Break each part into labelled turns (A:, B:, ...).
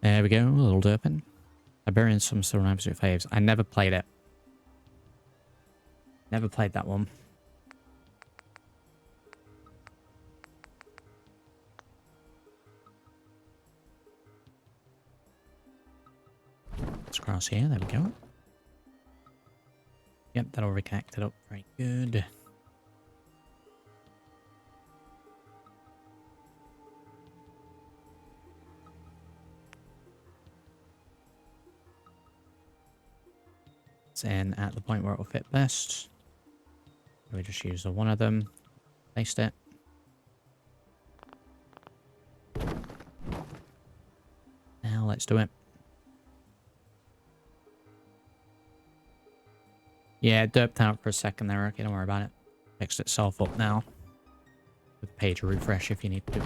A: There we go, a little derping. Iberian some still an absolute faves. I never played it. Never played that one. Let's cross here, there we go. Yep, that already connected up. Very good. It's in at the point where it will fit best. We just use the one of them. Placed it. Now let's do it. Yeah, it derped out for a second there. Okay, don't worry about it. Fixed itself up now. With page refresh if you need to.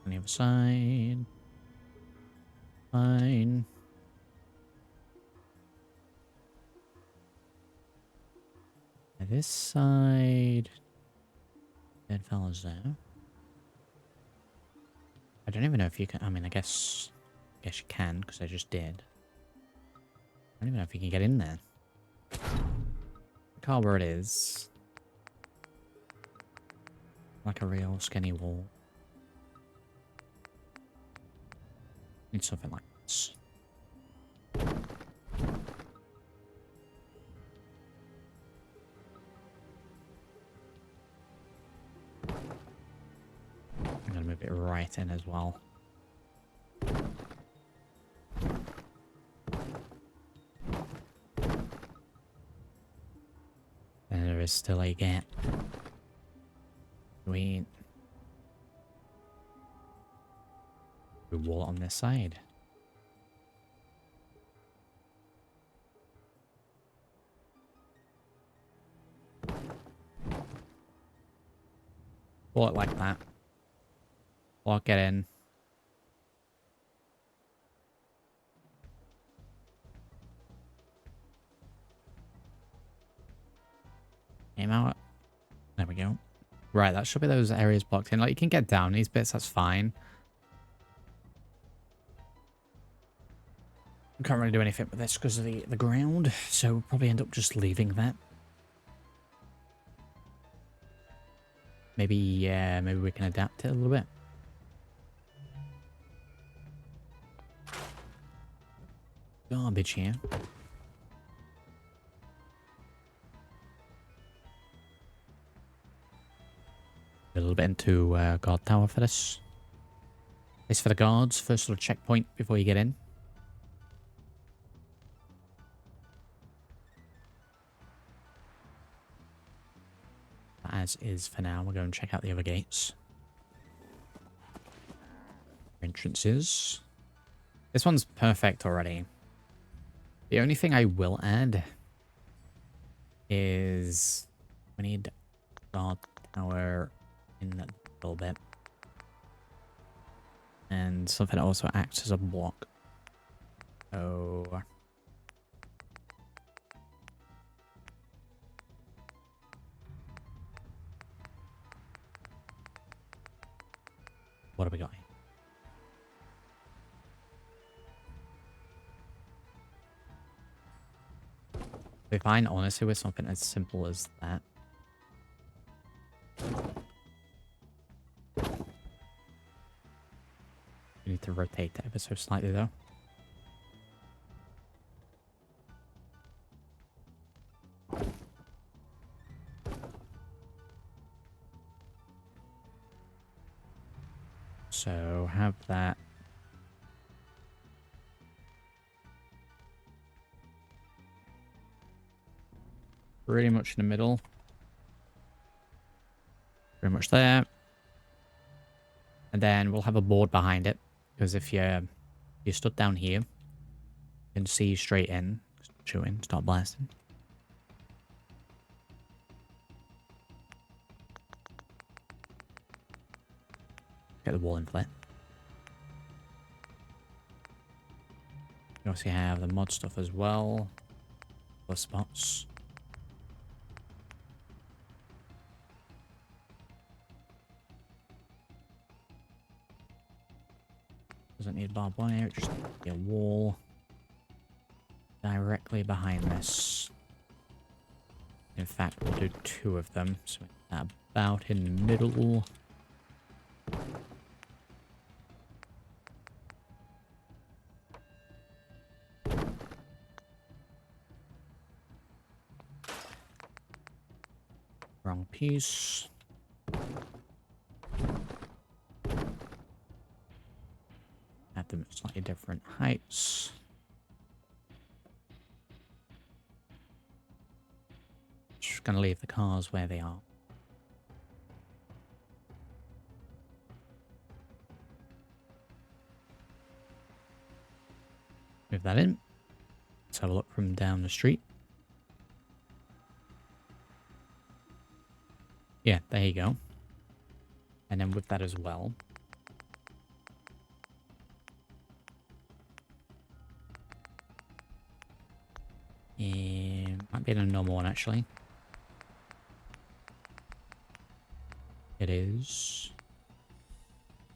A: On the other side. Fine. And this side. Dead fellas there. I don't even know if you can. I mean, I guess you can because I just did. I don't even know if you can get in there. Look how where it is. Like a real skinny wall. Need something like this. I'm gonna move it right in as well. And there is still a gap. Sweet. The wall on this side. Pull it like that. Lock it in. Aim out. There we go. Right, that should be those areas blocked in. Like, you can get down these bits, that's fine. I can't really do anything with this because of the ground, so we'll probably end up just leaving that. Maybe, maybe we can adapt it a little bit. Garbage here. A little bit into guard tower for this. This for the guards, first little checkpoint before you get in. As is for now, we'll go and check out the other gates. Entrances. This one's perfect already. The only thing I will add is we need guard tower in that little bit. And something that also acts as a block. So what have we got here? We're fine, honestly, with something as simple as that. We need to rotate that ever so slightly, though. So, have that. Pretty much in the middle. Pretty much there. And then we'll have a board behind it. Because if you stood down here, you can see straight in. Shooting, start blasting. Get the wall in flare. You also have the mod stuff as well. Plus spots. Doesn't need barbed wire, just a wall directly behind this. In fact, we'll do 2 of them, so about in the middle. Wrong piece. Have them at slightly different heights. Just gonna leave the cars where they are. Move that in. Let's have a look from down the street. Yeah, there you go. And then with that as well. Might be in a normal one, actually. It is.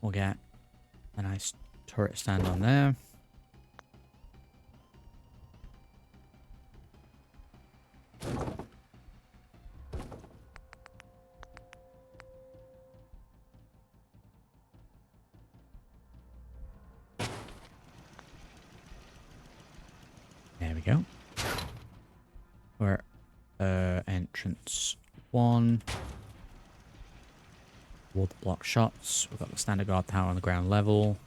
A: We'll get a nice turret stand on there. There we go. We're entrance 1. Wall to block shots. We've got the standard guard tower on the ground level.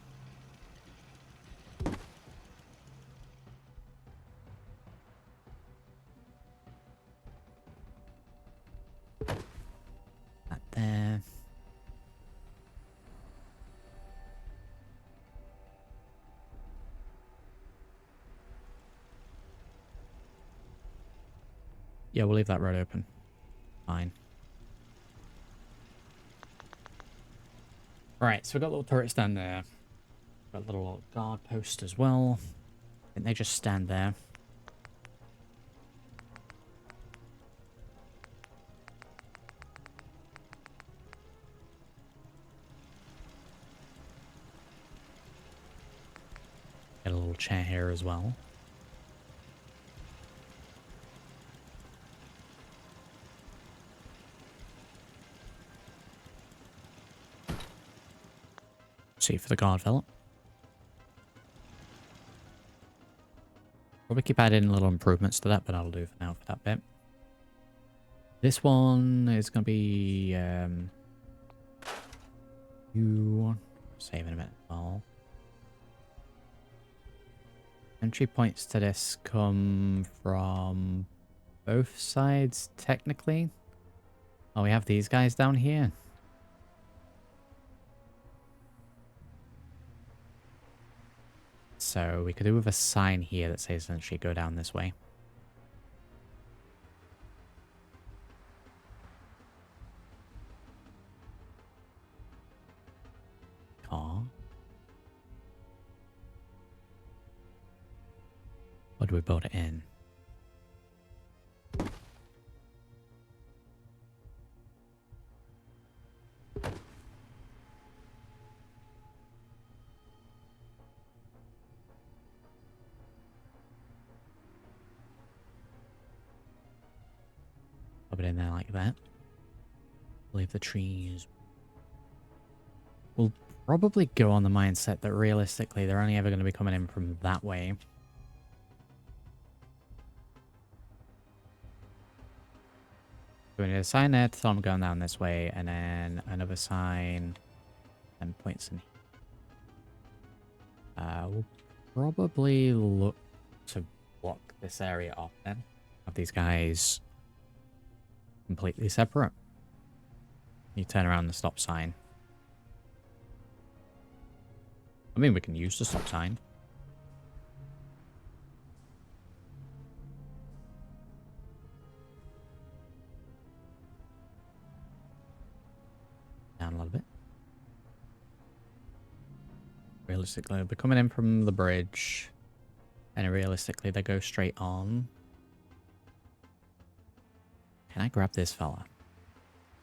A: That there. Yeah, we'll leave that road open. Fine. Right, so we've got a little turret stand there. Got a little guard post as well. I think they just stand there. Get a little chair here as well. See for the guard fella. Probably keep adding little improvements to that, but that'll do for now for that bit. This one is going to be you save in a minute. Well, entry points to this come from both sides technically. Oh, we have these guys down here. So we could do with a sign here that says essentially go down this way. Car. Or do we build it in? Put it in there like that. Leave the trees. We'll probably go on the mindset that realistically they're only ever going to be coming in from that way. So we need a sign there to tell them going down this way, and then another sign and points in. We'll probably look to block this area off then. Have these guys completely separate. You turn around the stop sign. I mean, we can use the stop sign. Down a little bit. Realistically, they'll be coming in from the bridge. And realistically, they go straight on. Can I grab this fella?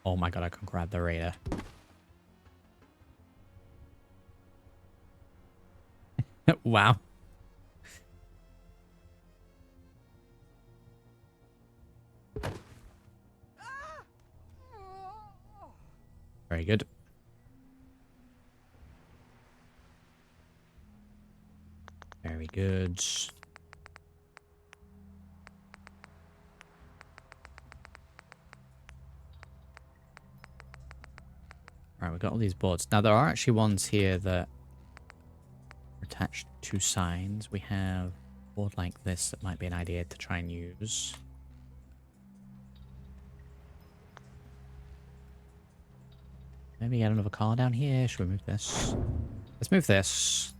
A: Oh my god, I can grab the raider. Wow. Very good. Very good. Right, we've got all these boards. Now, there are actually ones here that are attached to signs. We have a board like this that might be an idea to try and use. Maybe get another car down here. Should we move this? Let's move this.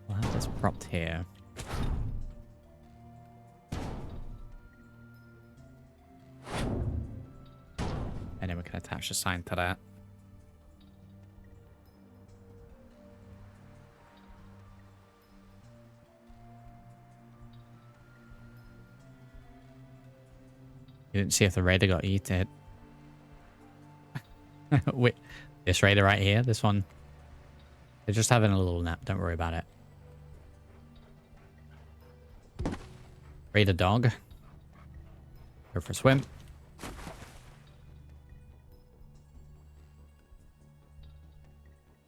A: We'll have this propped here. And then we can attach a sign to that. You didn't see if the raider got eaten. Wait, this raider right here, this one. They're just having a little nap, don't worry about it. Raider dog. Go for a swim.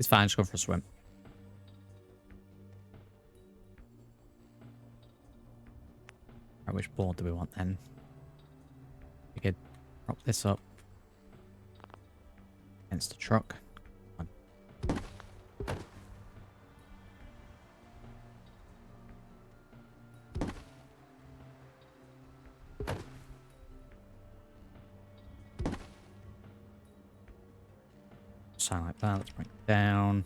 A: It's fine, just go for a swim. Right, which board do we want then? We could prop this up against the truck. Come on. Sign like that. Let's bring it down.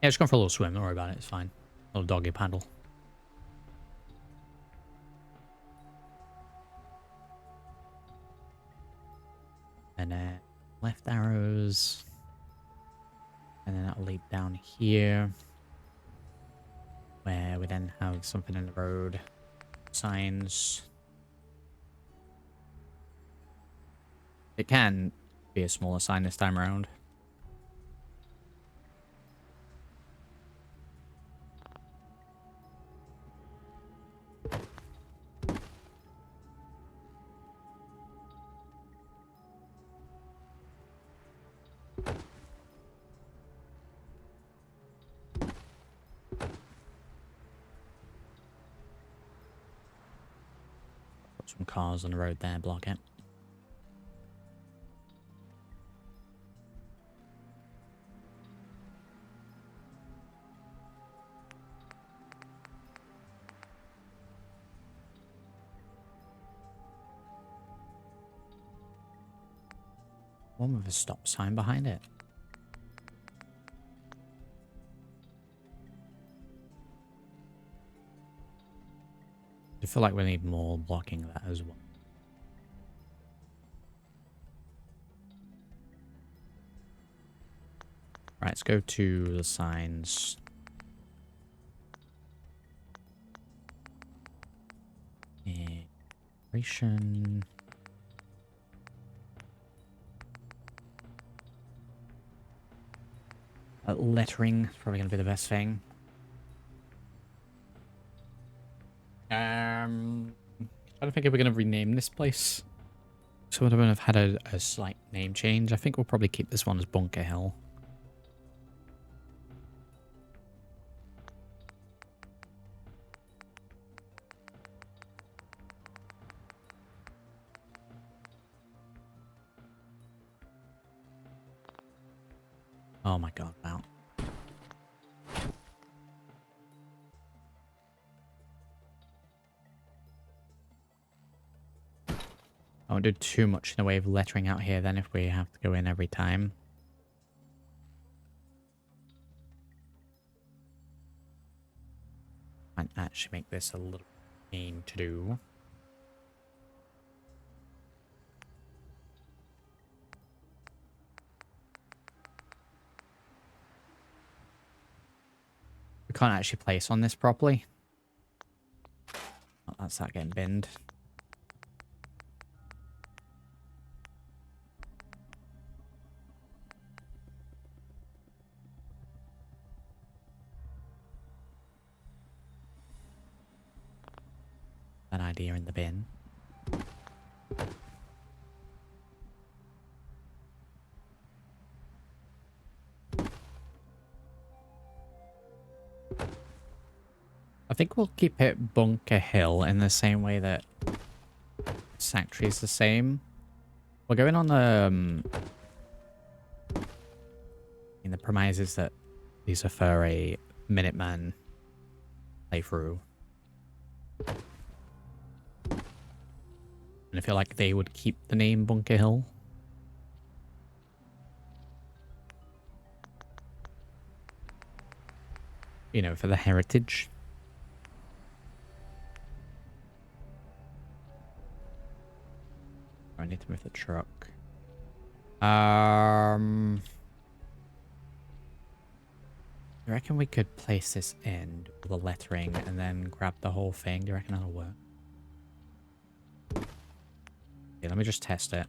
A: Yeah, just going for a little swim. Don't worry about it. It's fine. A little doggy paddle. And then left arrows. And then that'll lead down here. Where we then have something in the road. Signs. It can be a smaller sign this time around. Put some cars on the road there, block it. One with a stop sign behind it. I feel like we need more blocking that as well. Right, let's go to the signs. Integration. Lettering is probably going to be the best thing. I don't think we're going to rename this place. Some of them have had a slight name change. I think we'll probably keep this one as Bunker Hill. Oh my god, wow. I won't do too much in the way of lettering out here then if we have to go in every time. And actually make this a little pain to do. We can't actually place on this properly. Oh, that's that getting binned. idea in the bin. I think we'll keep it Bunker Hill in the same way that Sanctuary is the same. We're going on the in the premises that these are for a Minuteman playthrough. And I feel like they would keep the name Bunker Hill. You know, for the heritage. I need to move the truck. I reckon we could place this in with the lettering and then grab the whole thing. Do you reckon that'll work? Yeah, let me just test it.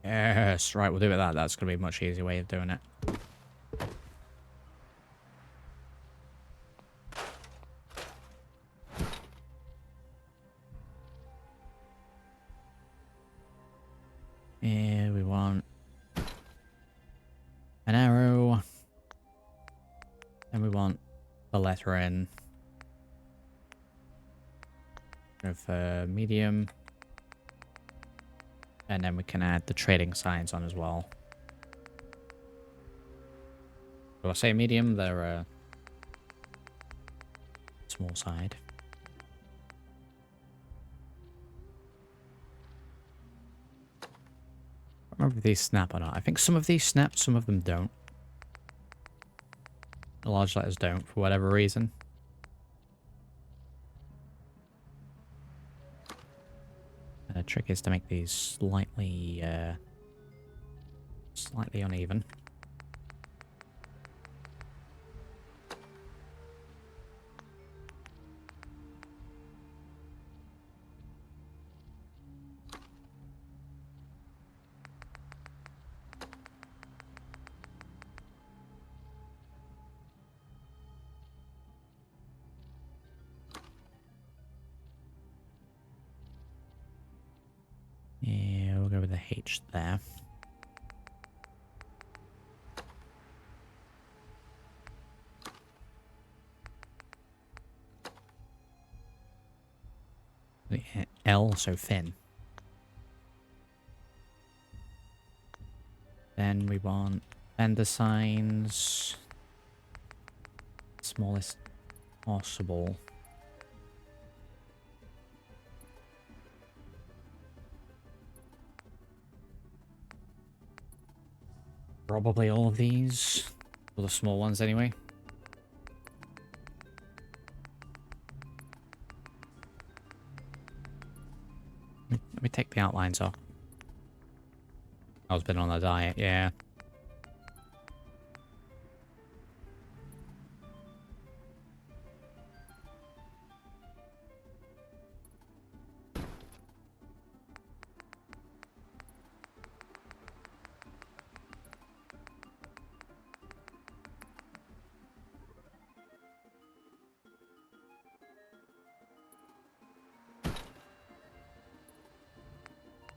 A: Yes, right, we'll do it that. That's going to be a much easier way of doing it. Yeah, we want an arrow. And we want the lettering. Go for medium. And then we can add the trading signs on as well. Do I say medium? They're a small side. I don't remember if these snap or not. I think some of these snap, some of them don't. The large letters don't, for whatever reason. The trick is to make these slightly uneven. Yeah, we'll go with the H there. The L, so thin. Then we want vendor signs. Smallest possible. Probably all of these. All the small ones anyway. Let me take the outlines off. I've been on a diet, yeah.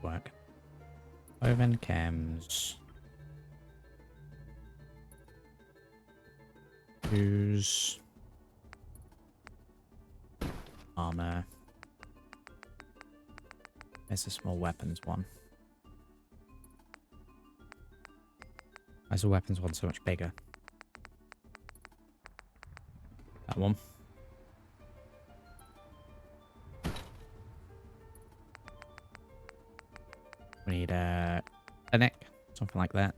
A: Work. Oven chems. Use armor. There's a small weapons one. Why is the weapons one so much bigger? That one. We need a clinic, something like that.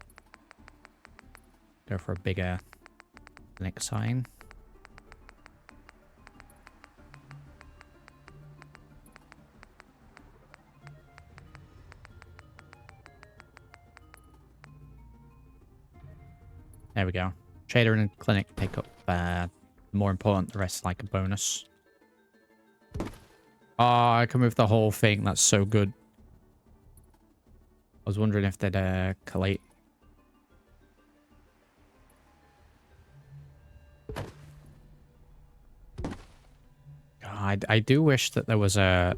A: Go for a bigger clinic sign. There we go. Trader and clinic take up more important, the rest like a bonus. Oh, I can move the whole thing. That's so good. I was wondering if they'd collate. I do wish that there was a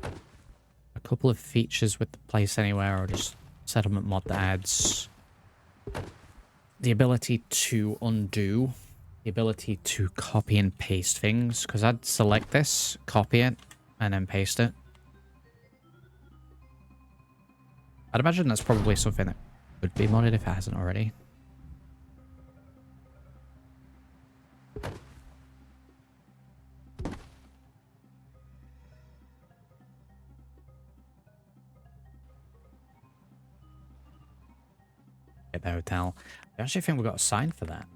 A: couple of features with the place anywhere, or just settlement mod that adds the ability to undo, the ability to copy and paste things, because I'd select this, copy it, and then paste it. I'd imagine that's probably something that could be modded if it hasn't already. Get the hotel. I actually think we got a sign for that.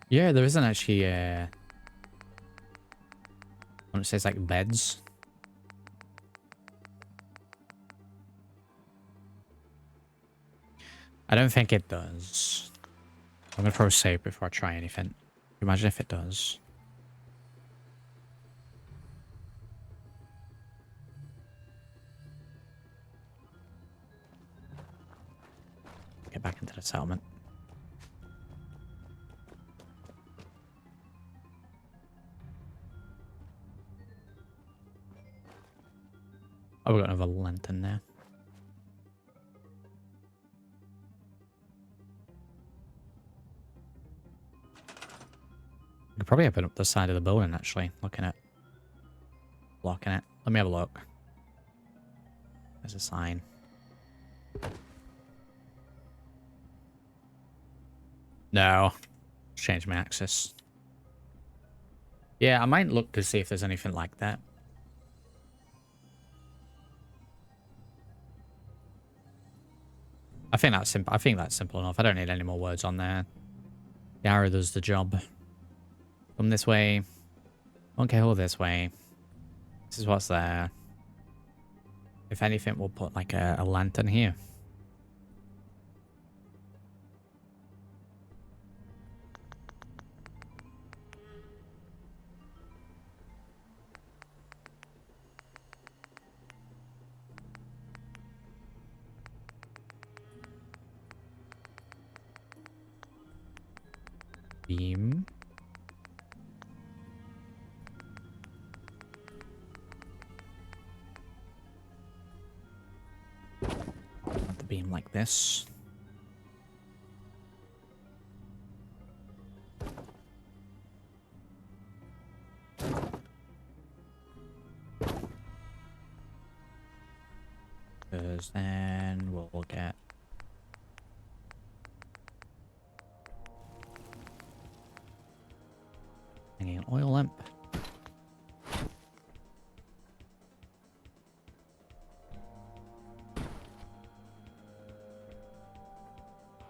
A: Yeah, there isn't actually when it says like beds. I don't think it does. I'm gonna throw a save before I try anything. Imagine if it does. Get back into the settlement. Oh, we got another lantern there. We could probably open up the side of the building, actually, looking at blocking it. Let me have a look. There's a sign. No. Change my axis. Yeah, I might look to see if there's anything like that. I think that's simple. I think that's simple enough. I don't need any more words on there. The arrow does the job. Come this way. Okay, all this way. This is what's there. If anything, we'll put like a lantern here. Beam. Want the beam like this. Because then we'll get hanging an oil lamp.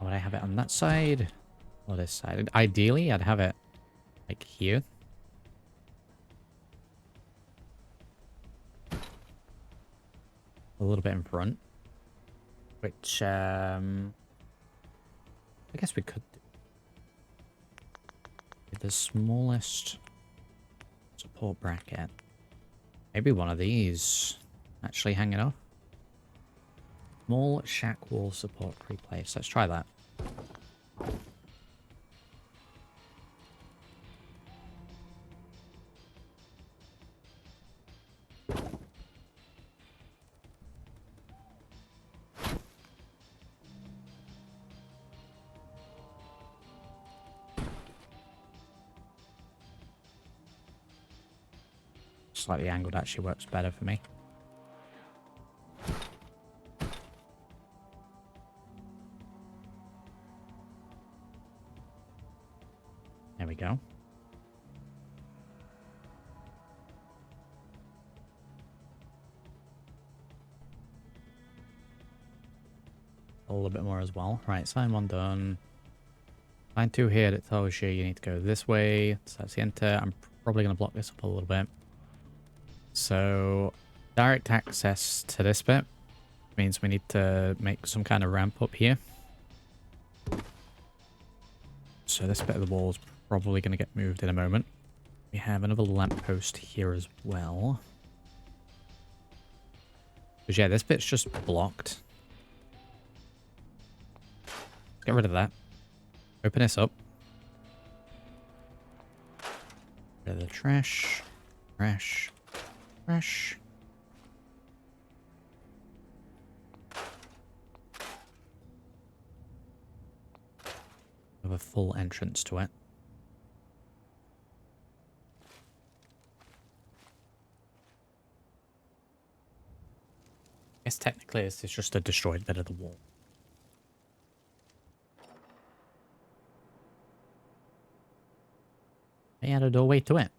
A: Would I have it on that side or this side? Ideally, I'd have it like here. A little bit in front. Which, I guess we could do. The smallest support bracket. Maybe one of these actually hanging off. Small shack wall support pre-placed. Let's try that. Slightly angled actually works better for me. There we go. A little bit more as well. Right, sign one done. Sign two here that tells you you need to go this way. So that's the enter. I'm probably going to block this up a little bit. So, direct access to this bit means we need to make some kind of ramp up here. So this bit of the wall is probably going to get moved in a moment. We have another lamppost here as well. Because yeah, this bit's just blocked. Get rid of that. Open this up. Rid of the trash. Trash. Trash. Have a full entrance to it. I guess technically this is just a destroyed bit of the wall. They had a doorway to it.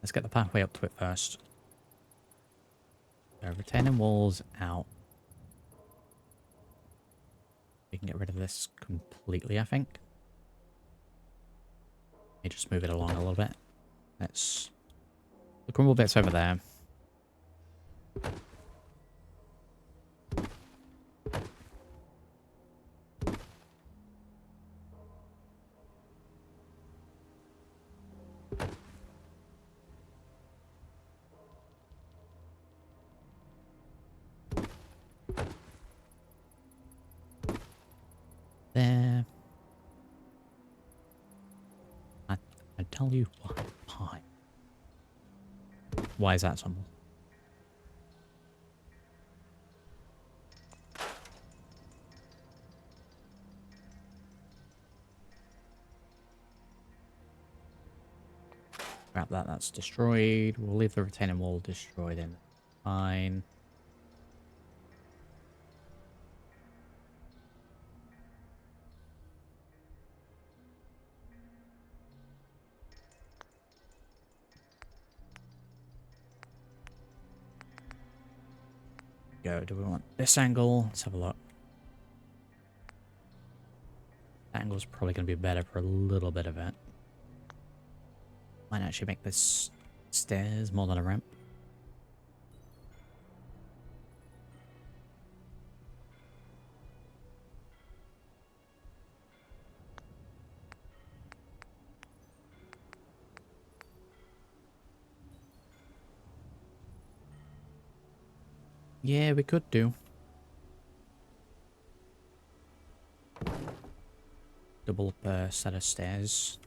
A: Let's get the pathway up to it first. So retaining walls out. We can get rid of this completely, I think. Let me just move it along a little bit. Let's... The crumble bit's over there. There. I tell you what, pie. Why is that something? Grab that, that's destroyed. We'll leave the retaining wall destroyed in. Fine. Go. Do we want this angle? Let's have a look. That angle's probably going to be better for a little bit of it. Might actually make this stairs more than a ramp. Yeah, we could do. Double up a set of stairs.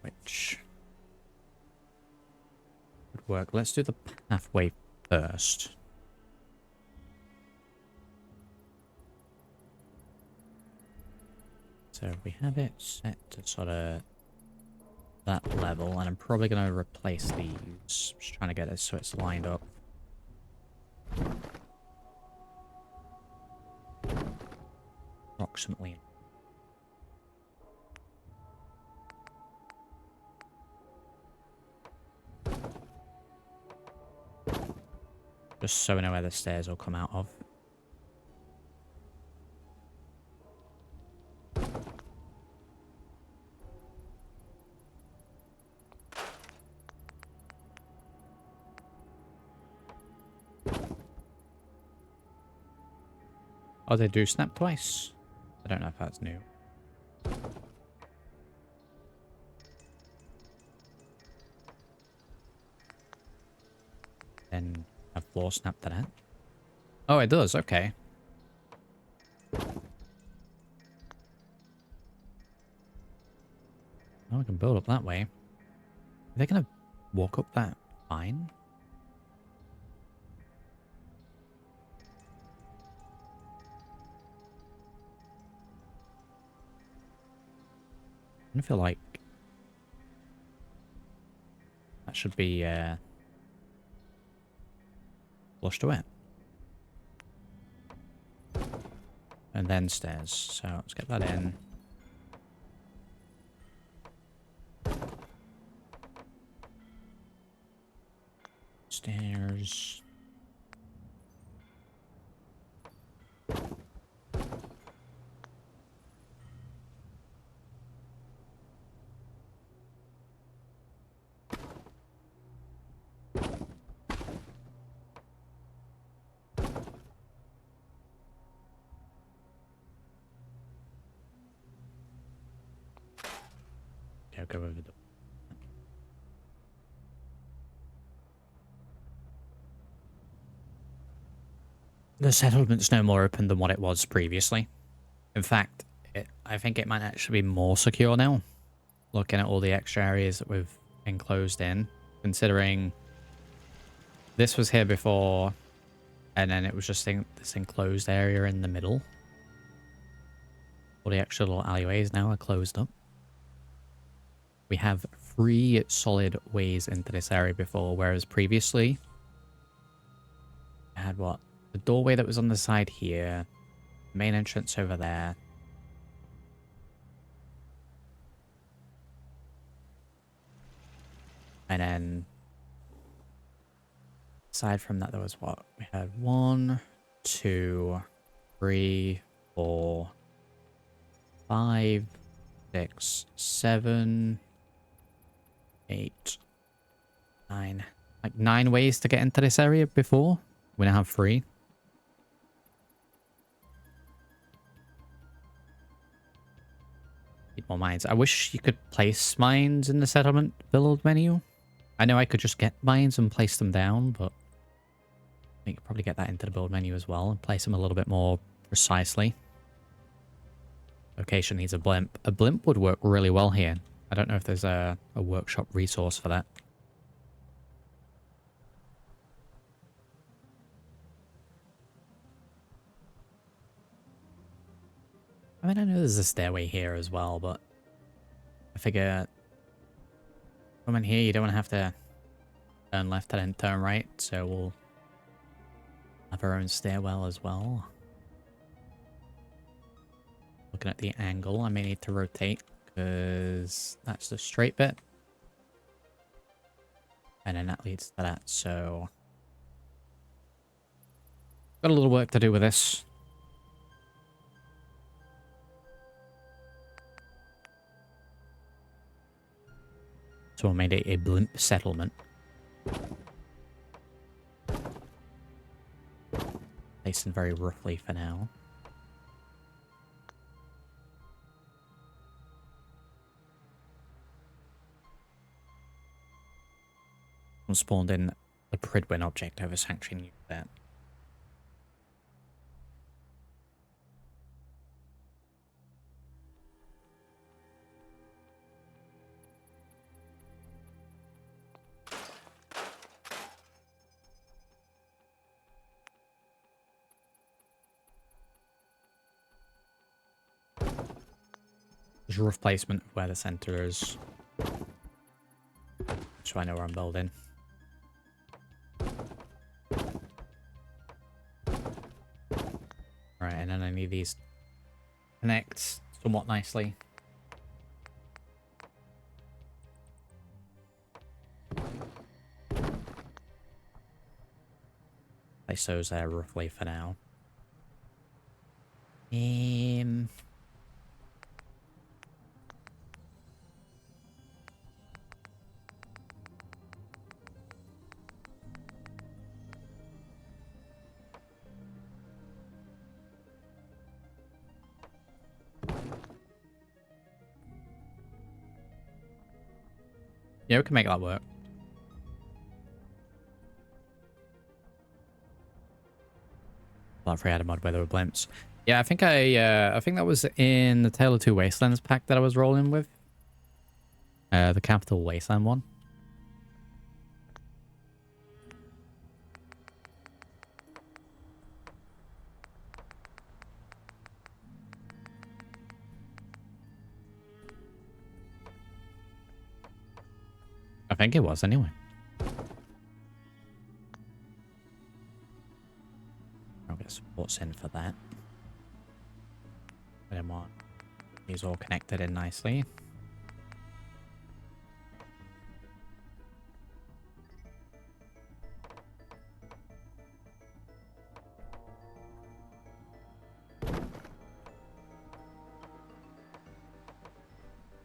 A: Which would work. Let's do the pathway first. So we have it set to sort of that level, and I'm probably going to replace these. Just trying to get it so it's lined up. Approximately. Just so we know where the stairs will come out of. Oh, they do snap twice? I don't know if that's new. Then a floor snap to that. Oh, it does. Okay. Oh, I can build up that way. Are they going to walk up that fine? I feel like that should be flush to it. And then stairs. So let's get that in. Stairs. Okay, I'll go over the... The settlement's no more open than what it was previously. In fact, I think it might actually be more secure now. Looking at all the extra areas that we've enclosed in, considering this was here before, and then it was just this enclosed area in the middle. All the extra little alleyways now are closed up. We have 3 solid ways into this area before, whereas previously we had what? The doorway that was on the side here, main entrance over there. And then aside from that, there was what? We had 1, 2, 3, 4, 5, 6, 7, 8, 9. Like 9 ways to get into this area before. We now have 3. Need more mines. I wish you could place mines in the settlement build menu. I know I could just get mines and place them down, but you could probably get that into the build menu as well and place them a little bit more precisely. Location needs a blimp. A blimp would work really well here. I don't know if there's a workshop resource for that. I mean, I know there's a stairway here as well, but I figure come in here, you don't want to have to turn left and then turn right, so we'll have our own stairwell as well. Looking at the angle, I may need to rotate because that's the straight bit. And then that leads to that, so got a little work to do with this. So I made a blimp settlement. Placing very roughly for now. And spawned in the Pridwin object over Sanctuary New there. There's a rough placement of where the center is. So I know where I'm building. Alright, and then I need these to connect somewhat nicely. Place those there roughly for now. Yeah, we can make that work. Not if we had a mod where there were blimps. Yeah, I think that was in the Tale of Two Wastelands pack that I was rolling with. The Capital Wasteland one. I think it was anyway. I'll get supports in for that. And then what? These all connected in nicely.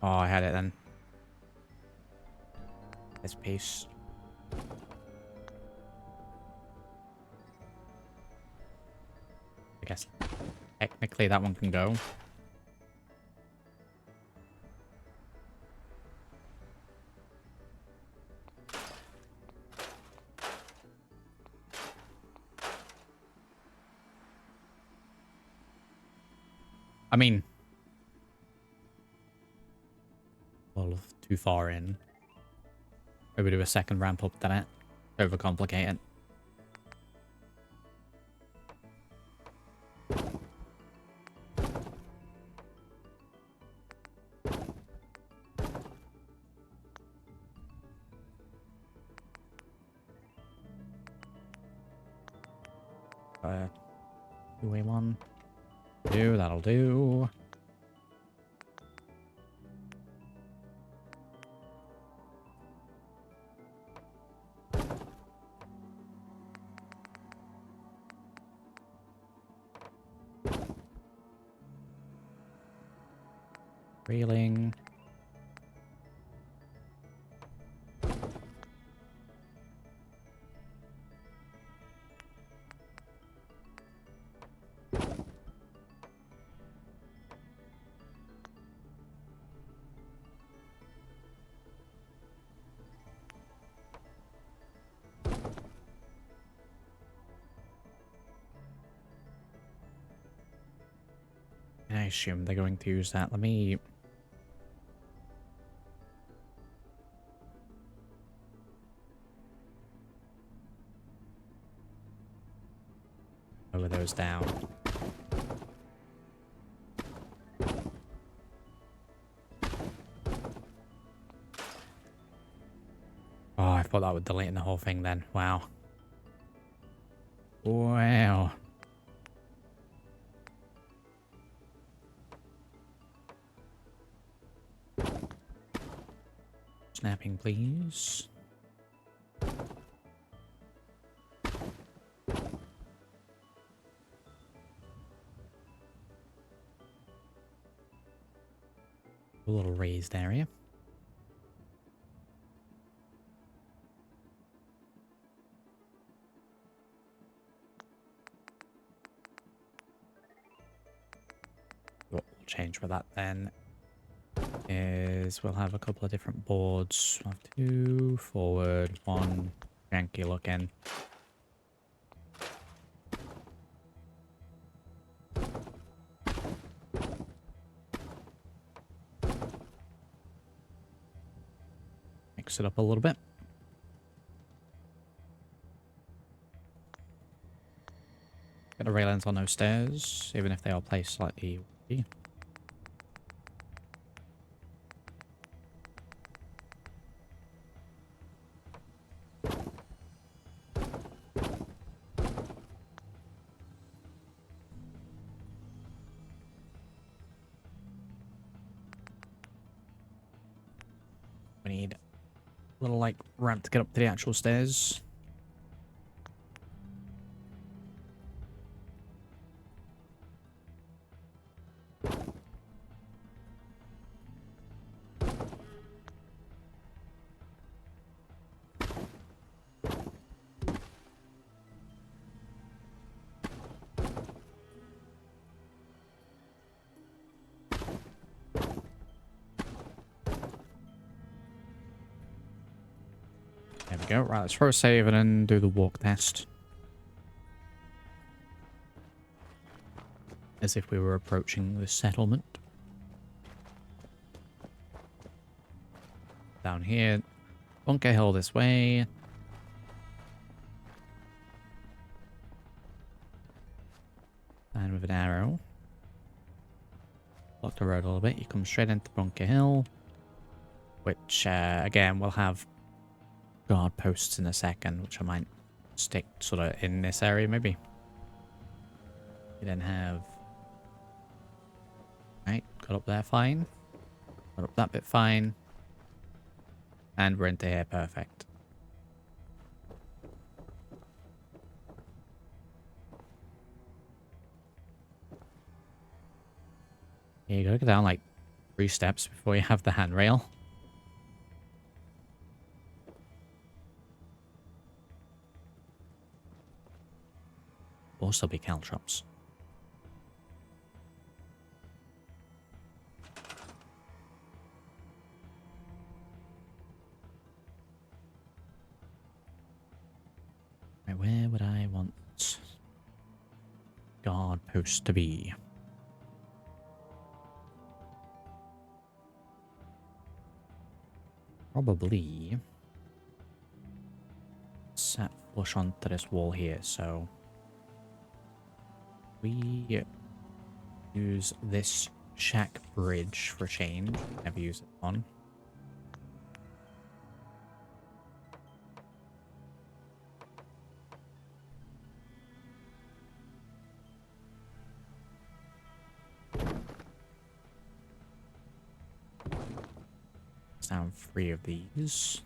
A: Oh, I had it then. This piece. I guess technically that one can go. I mean, well, too far in. Maybe do a second ramp up to that. Overcomplicate it. Two-way one. That'll do. Railing. I assume they're going to use that. Let me... lower those down. Oh, I thought that would delete the whole thing then. Wow. Wow. Snapping, please. A little raised area. What we'll change with that then is we'll have a couple of different boards. We'll have two forward, one janky looking. Mix it up a little bit. Get the railings on those stairs, even if they are placed slightly wonky. We need a little like ramp to get up to the actual stairs. There we go. Right, let's throw a save and then do the walk test. As if we were approaching the settlement. Down here. Bunker Hill this way. And with an arrow. Block the road a little bit. You come straight into Bunker Hill. Which, again, we'll have guard posts in a second, which I might stick sort of in this area, maybe. You then have... Right, got up there fine. Got up that bit fine. And we're into here, perfect. You gotta go down like 3 steps before you have the handrail. Also be caltrops. Right, where would I want guard post to be? probably sat flush onto this wall here, so we use this shack bridge for a change. Never use it on. Down 3 of these.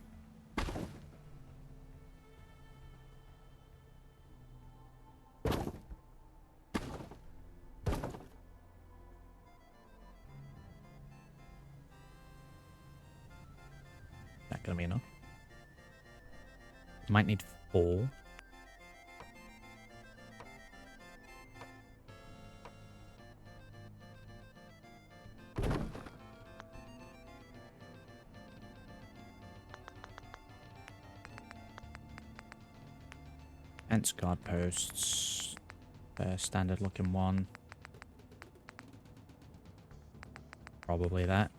A: That gonna be enough? Might need 4. Fence guard posts. Standard looking one. Probably that.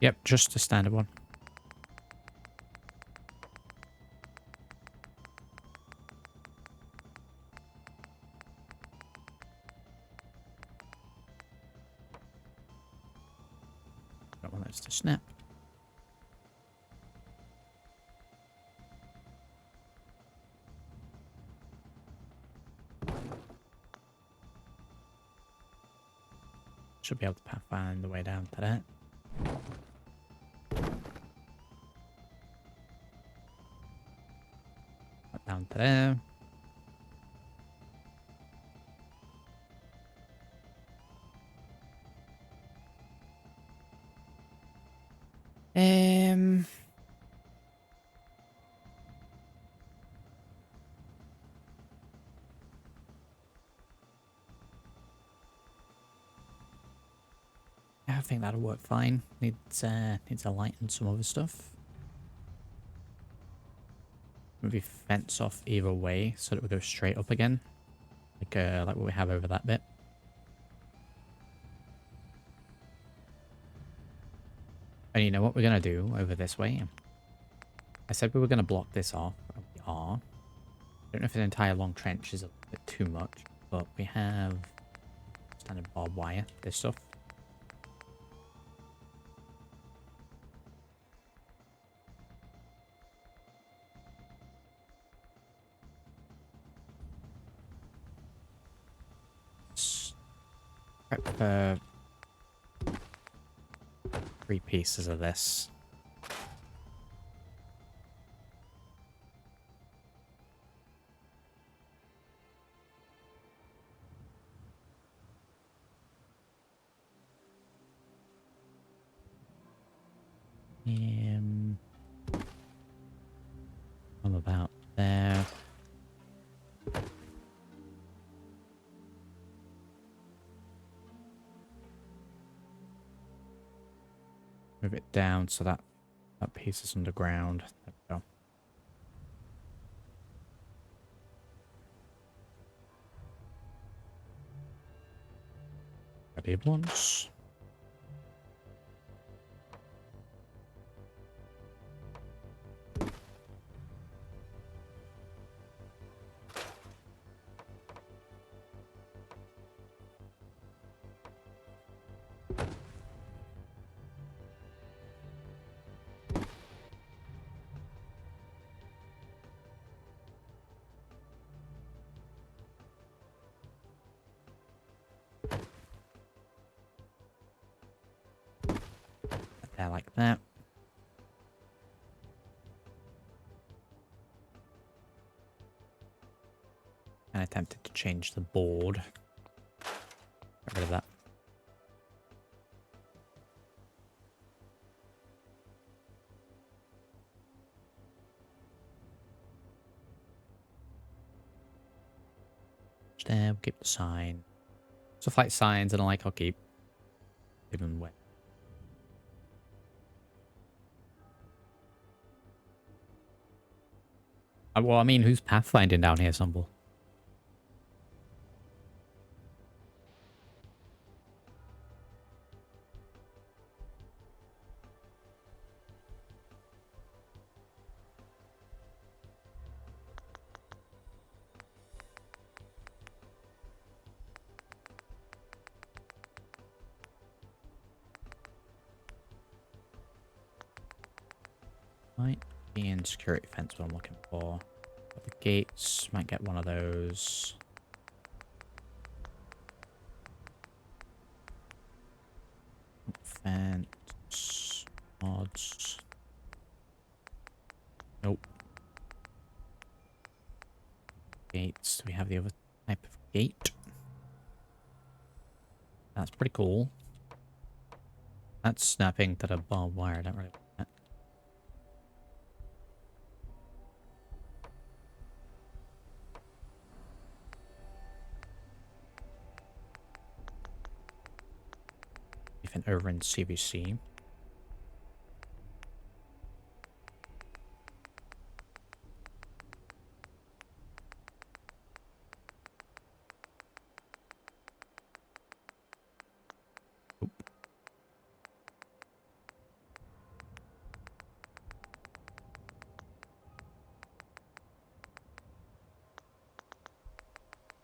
A: Yep, just a standard one. Don't want those to snap. Should be able to find the way down to that. Down to there. Yeah, I think that'll work fine. Needs a light and some other stuff. Maybe fence off either way so that we go straight up again, like what we have over that bit. And you know what we're gonna do over this way? I said we were gonna block this off. We are. I don't know if an entire long trench is a bit too much, but we have standard barbed wire. This stuff. Prep for 3 pieces of this. I'm about there. Move it down so that piece is underground. There we go. Ready once. There like that. And attempted to change the board. Get rid of that. There, we'll keep the sign. Stuff like signs and like I'll keep. Even when. Well, I mean, who's pathfinding down here, Sumble? Might be in security fence what I'm looking for. Got the gates, might get one of those. Fence. Mods. Nope. Gates. Do we have the other type of gate? That's pretty cool. That's snapping to the barbed wire. I don't really want that. Even over in CBC.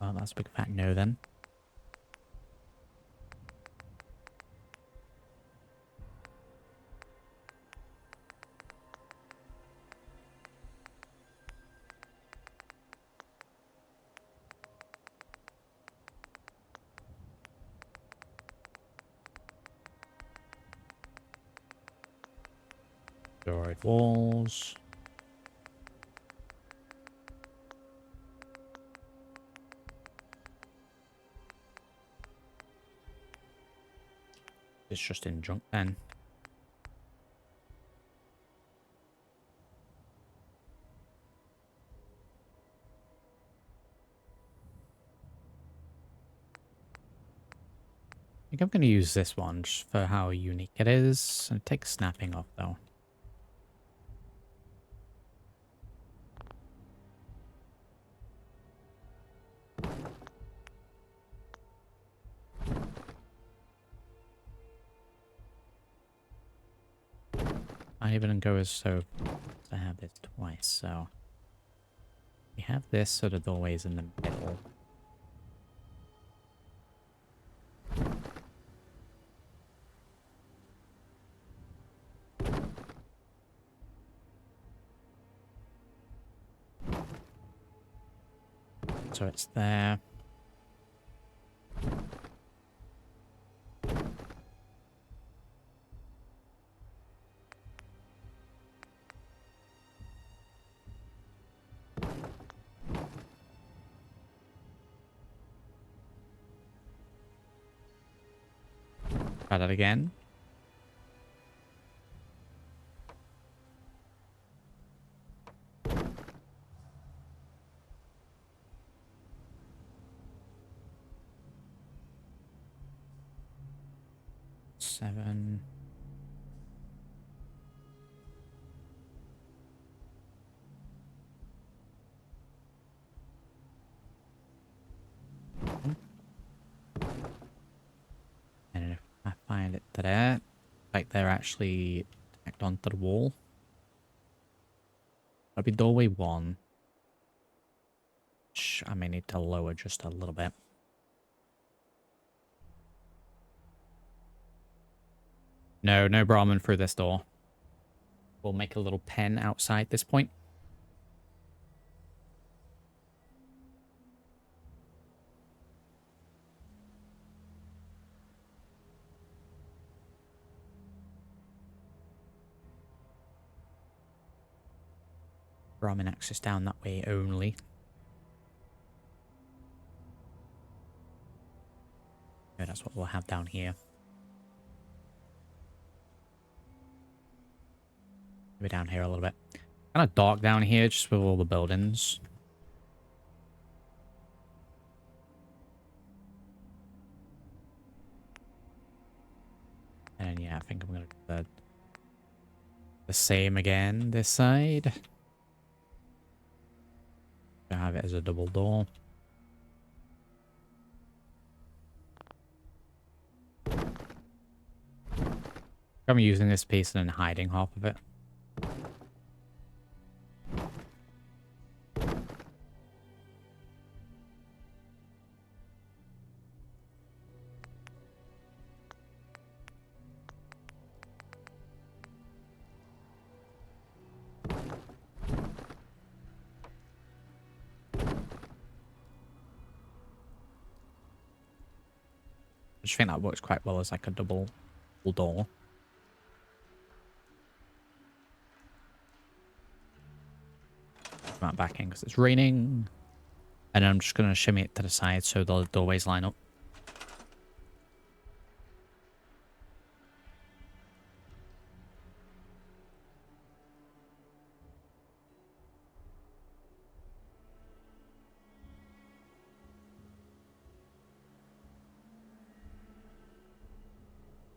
A: Well, that's a big fat no then. Destroyed walls. It's just in junk then. I think I'm going to use this one just for how unique it is. And take snapping off though. I even go as so to have this twice, so we have this so the doorway's in the middle. So it's there. Try that again. Seven. And if I find it there, like they're actually tacked onto the wall. That'll be doorway one. Which I may need to lower just a little bit. No, no Brahmin through this door. We'll make a little pen outside this point. Brahmin access down that way only. Yeah, that's what we'll have down here. Maybe down here a little bit. Kind of dark down here just with all the buildings. And yeah, I think I'm going to do the same again this side. have it as a double door. I'm using this piece and then hiding half of it. I just think that works quite well as like a double door. Come out back in because it's raining. And then I'm just going to shimmy it to the side so the doorways line up.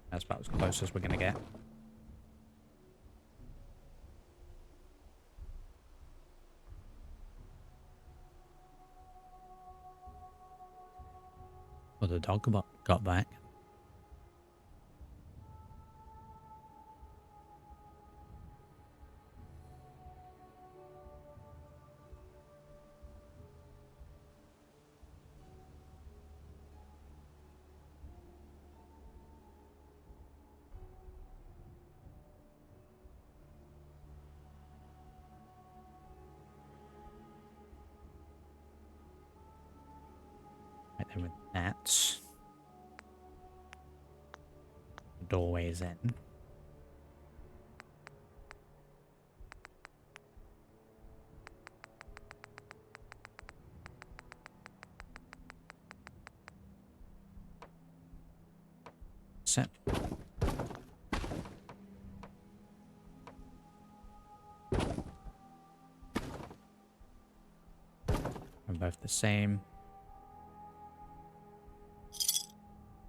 A: That's about as close as we're going to get. Oh, the dog got back. Right then with that. Doorways in. Set. They're both the same.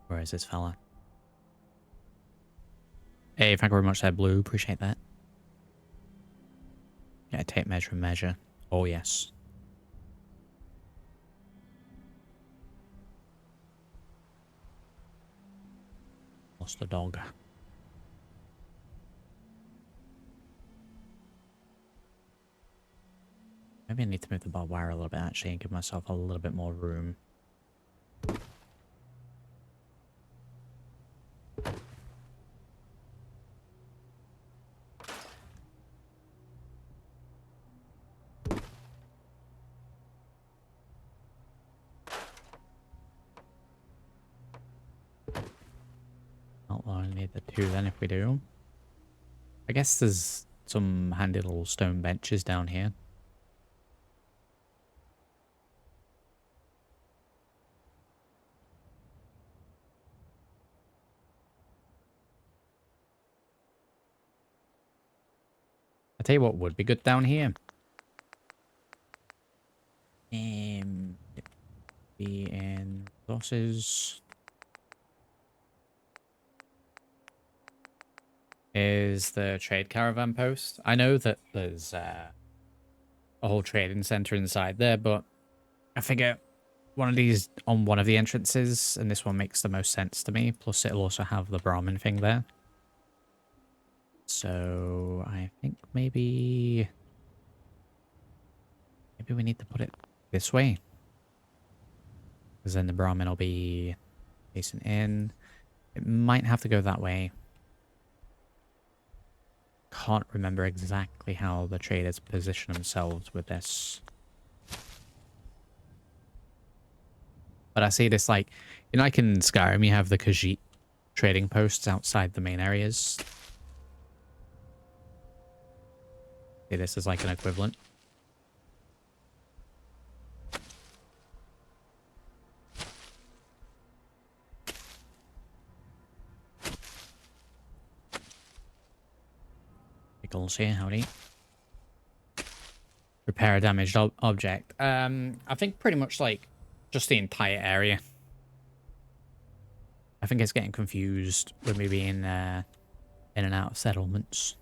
A: Where is this fella? Hey, thank you very much there, Blue. Appreciate that. Yeah, tape measure and measure. Oh, yes. Lost the dog. Maybe I need to move the barbed wire a little bit, actually, and give myself a little bit more room. I'll only need the 2 then if we do. I guess there's some handy little stone benches down here. I tell you what would be good down here. Be in losses. Is the trade caravan post. I know that there's a whole trading center inside there, but I figure one of these on one of the entrances, and this one makes the most sense to me. Plus, it'll also have the Brahmin thing there. So I think maybe we need to put it this way, because then the Brahmin will be facing in. It might have to go that way. Can't remember exactly how the traders position themselves with this. But I see this like, you know, like in Skyrim, you have the Khajiit trading posts outside the main areas. See this is like an equivalent. Pickles here, howdy. Repair a damaged object. I think pretty much like just the entire area. I think it's getting confused with me being in and out of settlements.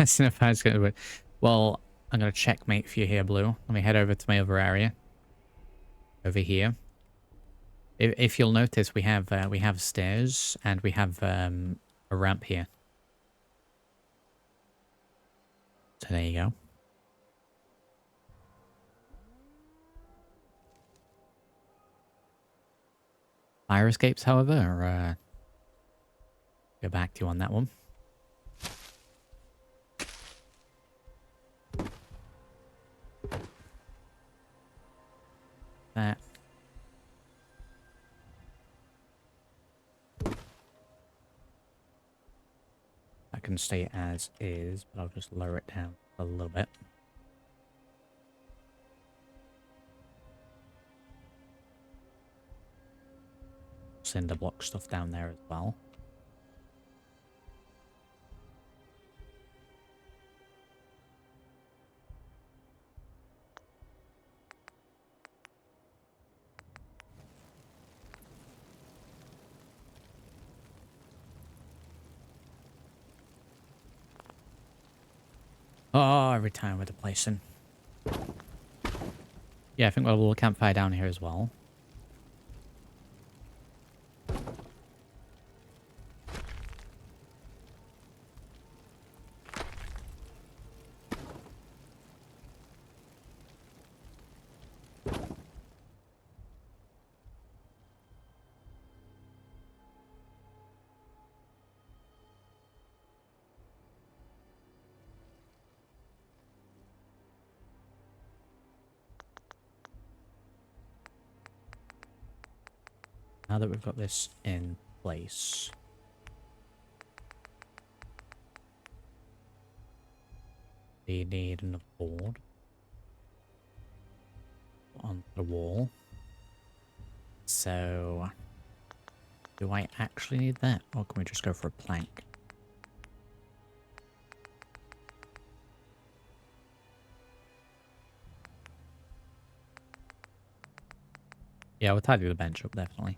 A: That's enough. I was going to. Well, I'm going to checkmate for you here, Blue. Let me head over to my other area. Over here. If you'll notice, we have stairs and we have a ramp here. So there you go. Fire escapes, however, go back to you on that one. That. That can stay as is, but I'll just lower it down a little bit. Cinder block stuff down there as well. Oh, every time with the placing. Yeah, I think we'll have a little campfire down here as well. Now that we've got this in place, we need another board on the wall. So, do I actually need that, or can we just go for a plank? Yeah, we'll tidy the bench up, definitely.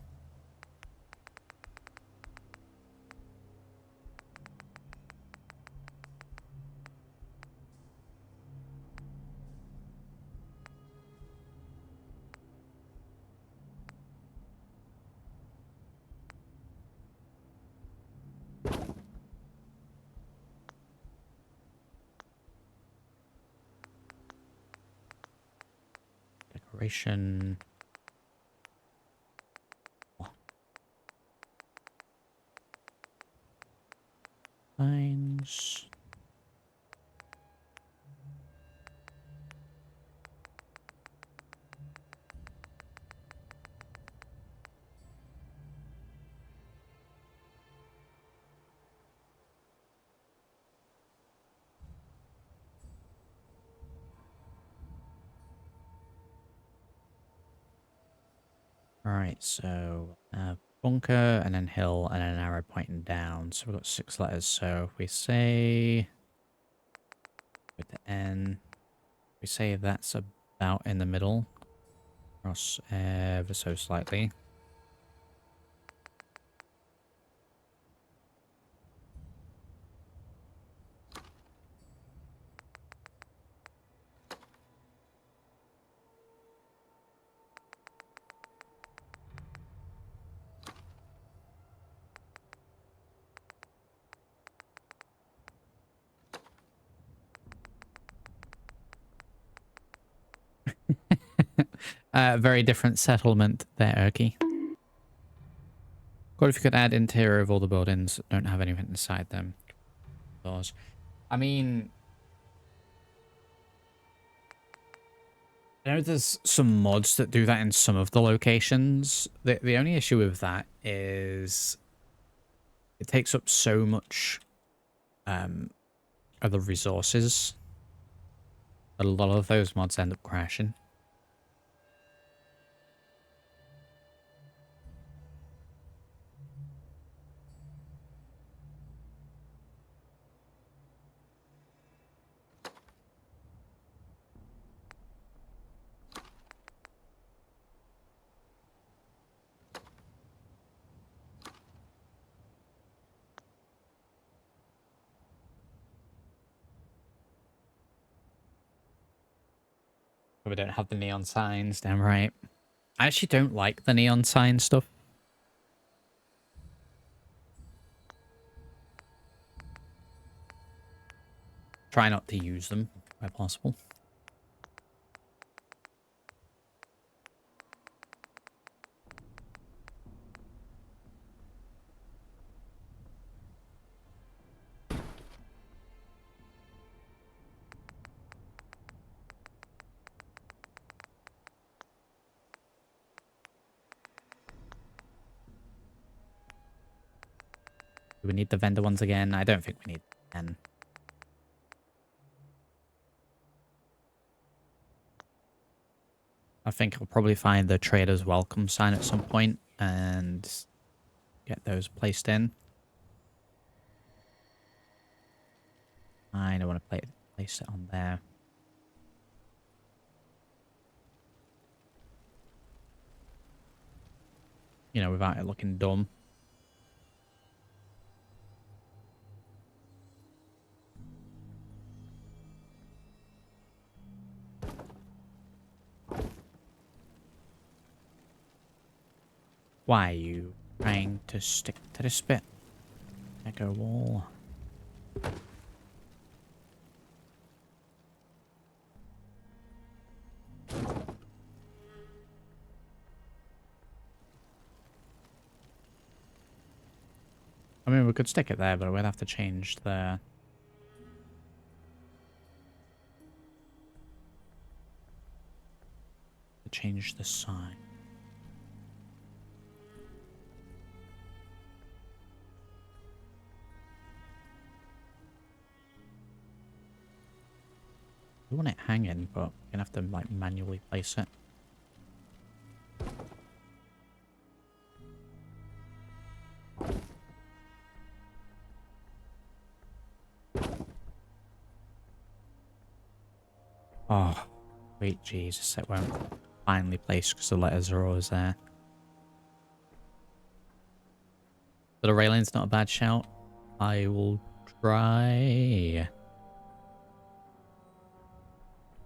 A: Decoration. Lines. Alright, so bunker and then hill and then an arrow pointing down. So we've got 6 letters. So if we say with the N, we say that's about in the middle, cross ever so slightly. Very different settlement there, Erky. What if you could add interior of all the buildings that don't have anything inside them? Doors. I mean, I know there's some mods that do that in some of the locations. The only issue with that is it takes up so much of the resources that a lot of those mods end up crashing. But we don't have the neon signs, damn right. I actually don't like the neon sign stuff. Try not to use them where possible. Do we need the vendor ones again? I don't think we need them. I think I'll probably find the trader's welcome sign at some point and get those placed in. I don't want to place it on there. You know, without it looking dumb. Why are you trying to stick to the spit? Echo wall. I mean, we could stick it there, but we'd have to change the... change the sign. We want it hanging, but we're gonna have to like manually place it. Oh, wait, Jesus, it won't finally place because the letters are always there. But a railing's not a bad shout. I will try.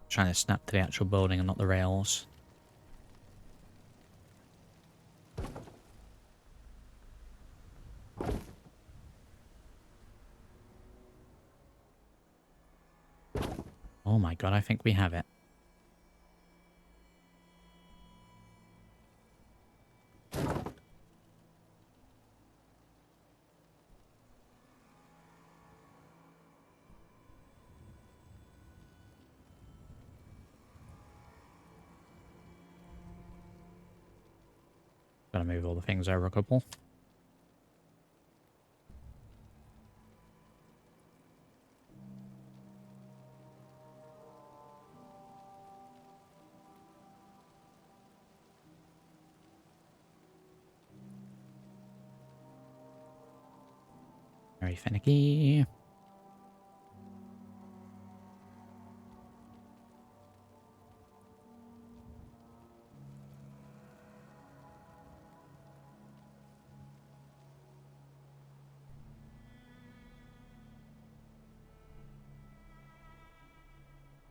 A: Trying to snap to the actual building and not the rails. Oh my god, I think we have it. Gotta move all the things over a couple. Very finicky.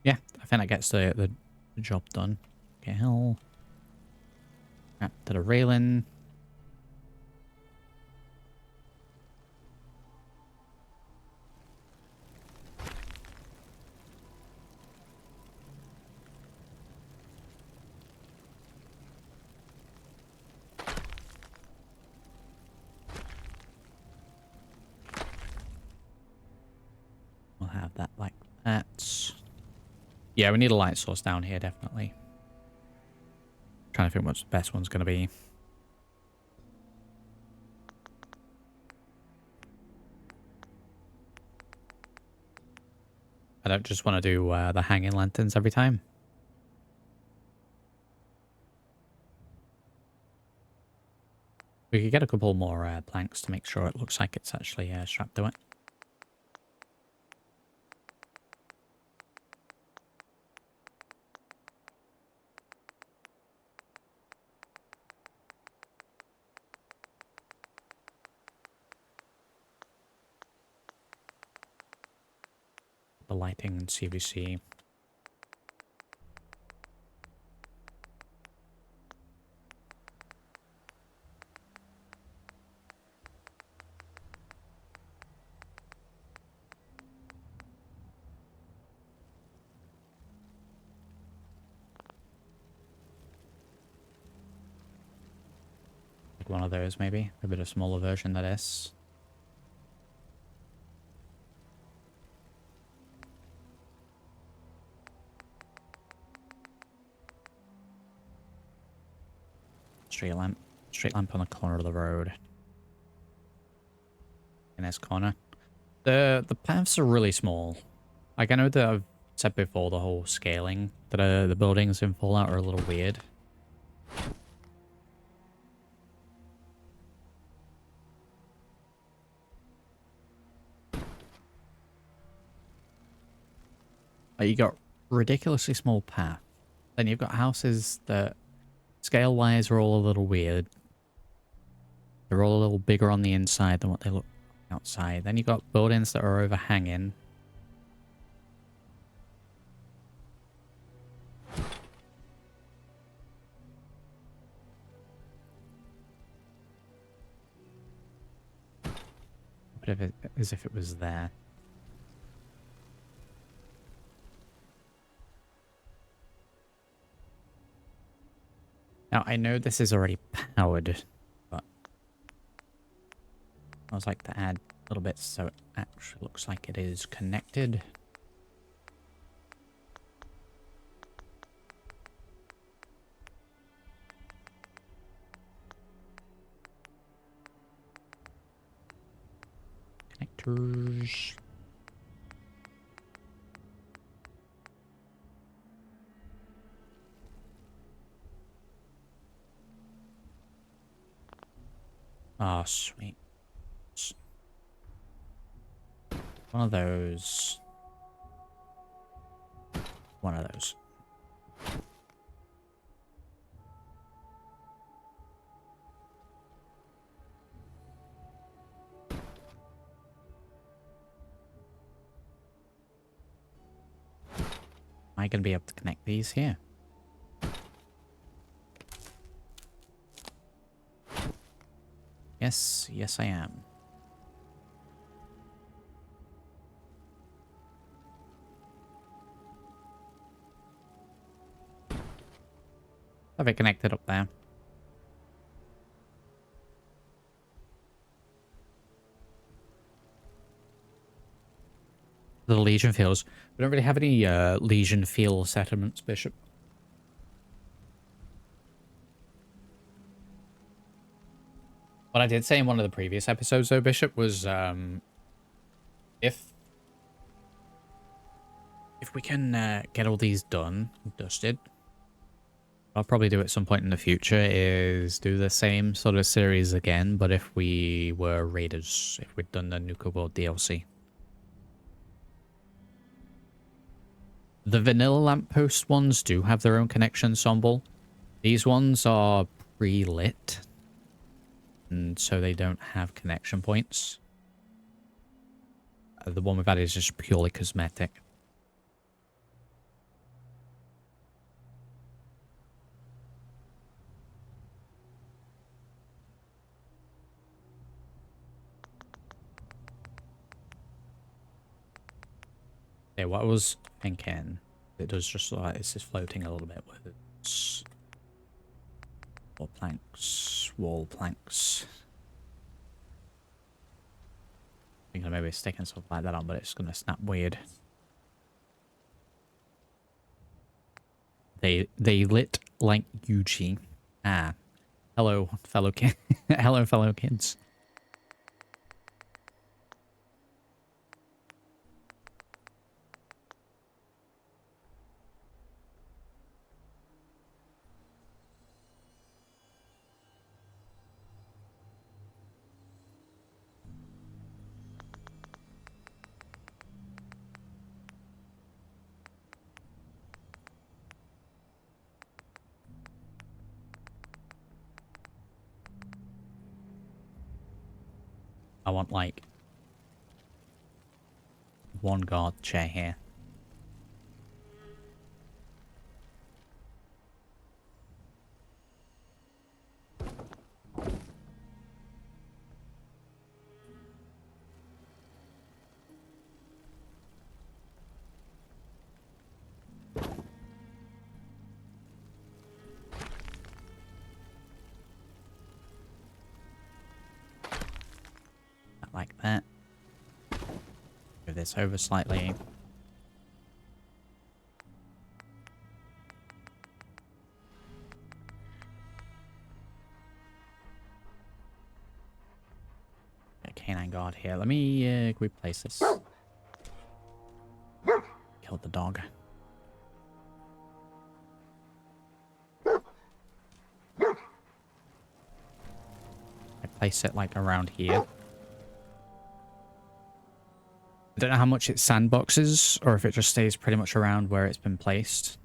A: Yeah, I think that gets the job done. Okay, hell. Wrap to the railing. We'll have that like that. Yeah, we need a light source down here, definitely. Trying to think what the best one's going to be. I don't just want to do the hanging lanterns every time. We could get a couple more planks to make sure it looks like it's actually strapped to it. The lighting and CVC. Like one of those, maybe. A bit of smaller version that is. Street lamp. Street lamp on the corner of the road. In this corner. The paths are really small. Like, I know that I've said before, the whole scaling that the buildings in Fallout are a little weird. Like, you got ridiculously small path. Then you've got houses that, scale-wise, are all a little weird. They're all a little bigger on the inside than what they look outside. Then you've got buildings that are overhanging. But as if it was there. Now, I know this is already powered, but I was like to add little bits so it actually looks like it is connected. Connectors. Oh, sweet. One of those. One of those. Am I going to be able to connect these here? Yes, yes I am. Have it connected up there. The Legion Fields. We don't really have any Legion Field settlements, Bishop. What I did say in one of the previous episodes, though, Bishop, was if we can get all these done, dusted, I'll probably do at some point in the future is do the same sort of series again, but if we were raiders, if we'd done the Nuka World DLC. The vanilla lamppost ones do have their own connection ensemble. These ones are pre-lit, and so they don't have connection points. The one we've added is just purely cosmetic. Yeah, what I was thinking, it does just like it's just floating a little bit with its wall planks. Thinking maybe sticking stuff like that on, but it's gonna snap weird. They lit like Yuji. Ah, hello, fellow kid. Hello, fellow kids. I want like one guard chair here. like that. Move this over slightly. Canine guard here. Let me replace this. Killed the dog. I place it like around here. I don't know how much it sandboxes or if it just stays pretty much around where it's been placed.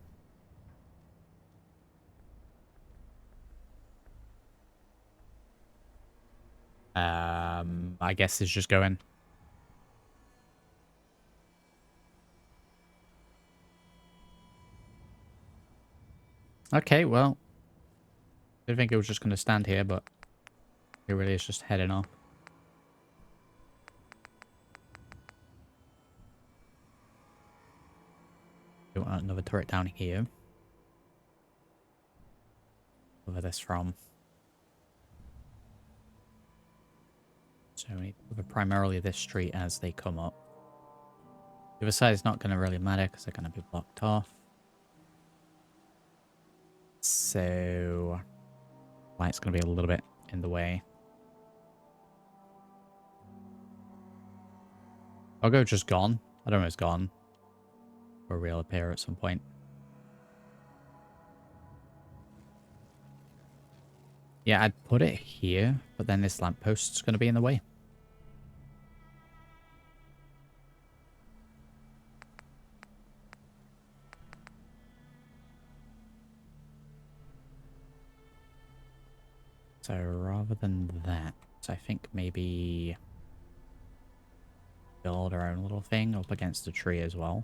A: I guess it's just going. Okay, well. I didn't think it was just going to stand here, but it really is just heading off. We want another turret down here. Cover this from. So we need to cover primarily this street as they come up. The other side is not going to really matter because they're going to be blocked off. So light's going to be a little bit in the way. I'll go just gone. I don't know it's gone. Or reappear at some point. Yeah, I'd put it here, but then this lamppost is going to be in the way. So rather than that, I think maybe build our own little thing up against the tree as well.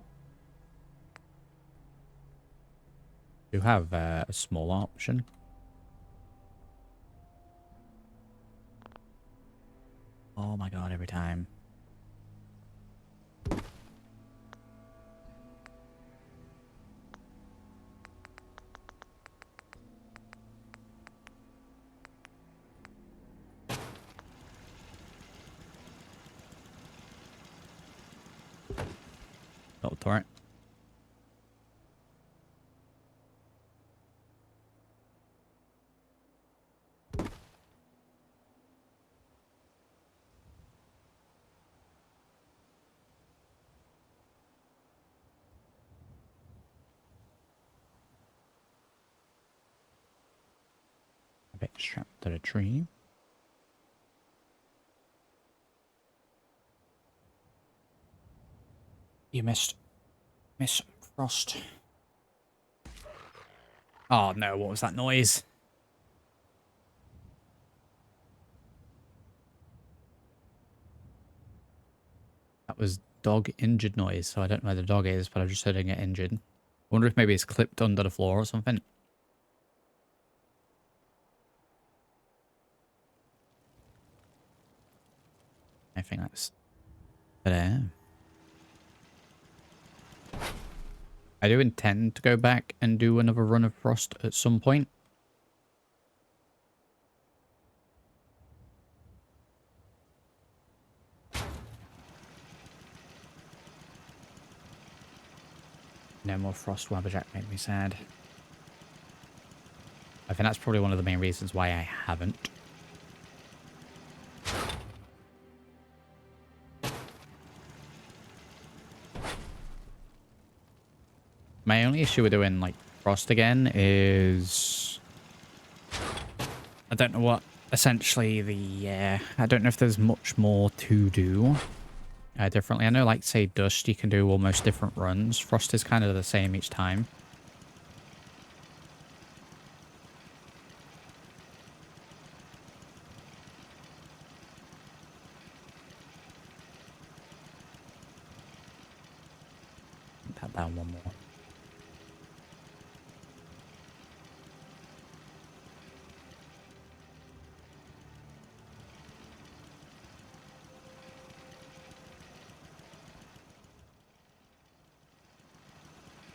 A: We do have a small option. Oh my god, every time. Little torrent. A bit strapped to the tree. You missed. Miss Frost. Oh no, what was that noise? That was dog injured noise, so I don't know where the dog is, but I've just heard it get injured. I wonder if maybe it's clipped under the floor or something. I think that's there. I do intend to go back and do another run of Frost at some point. No more Frost Wabberjack made me sad. I think that's probably one of the main reasons why I haven't. My only issue with doing, like, Frost again is... I don't know what, essentially, I don't know if there's much more to do differently. I know, like, say, Dust, you can do almost different runs. Frost is kind of the same each time. Tap down one more.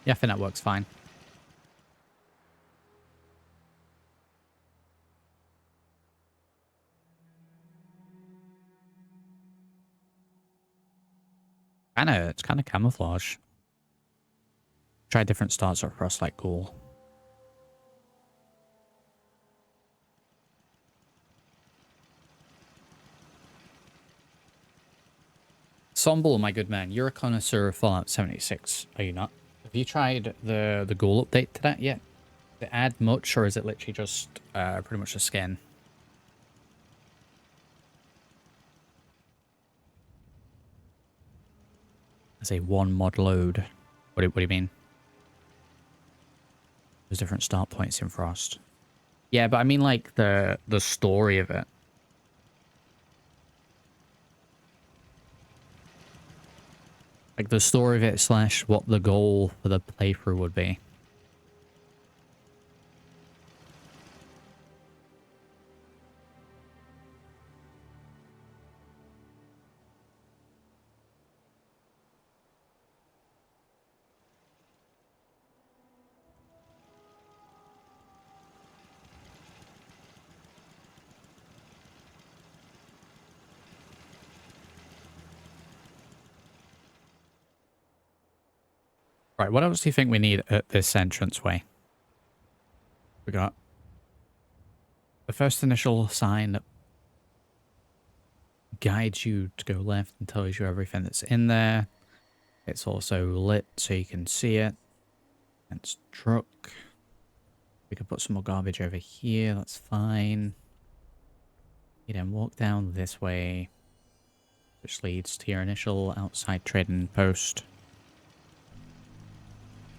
A: Yeah, I think that works fine. It's kind of camouflage. Try different starts across like ghoul. Somble, my good man, you're a connoisseur of Fallout 76, are you not? Have you tried the ghoul update to that yet? Did it add much, or is it literally just pretty much a skin? As a one mod load. What do you mean? There's different start points in Frost. Yeah, but I mean like the story of it. Like the story of it slash what the goal for the playthrough would be. Right, what else do you think we need at this entranceway? We got the first initial sign that guides you to go left and tells you everything that's in there. It's also lit so you can see it. It's truck. We could put some more garbage over here. That's fine. You then walk down this way, which leads to your initial outside trading post.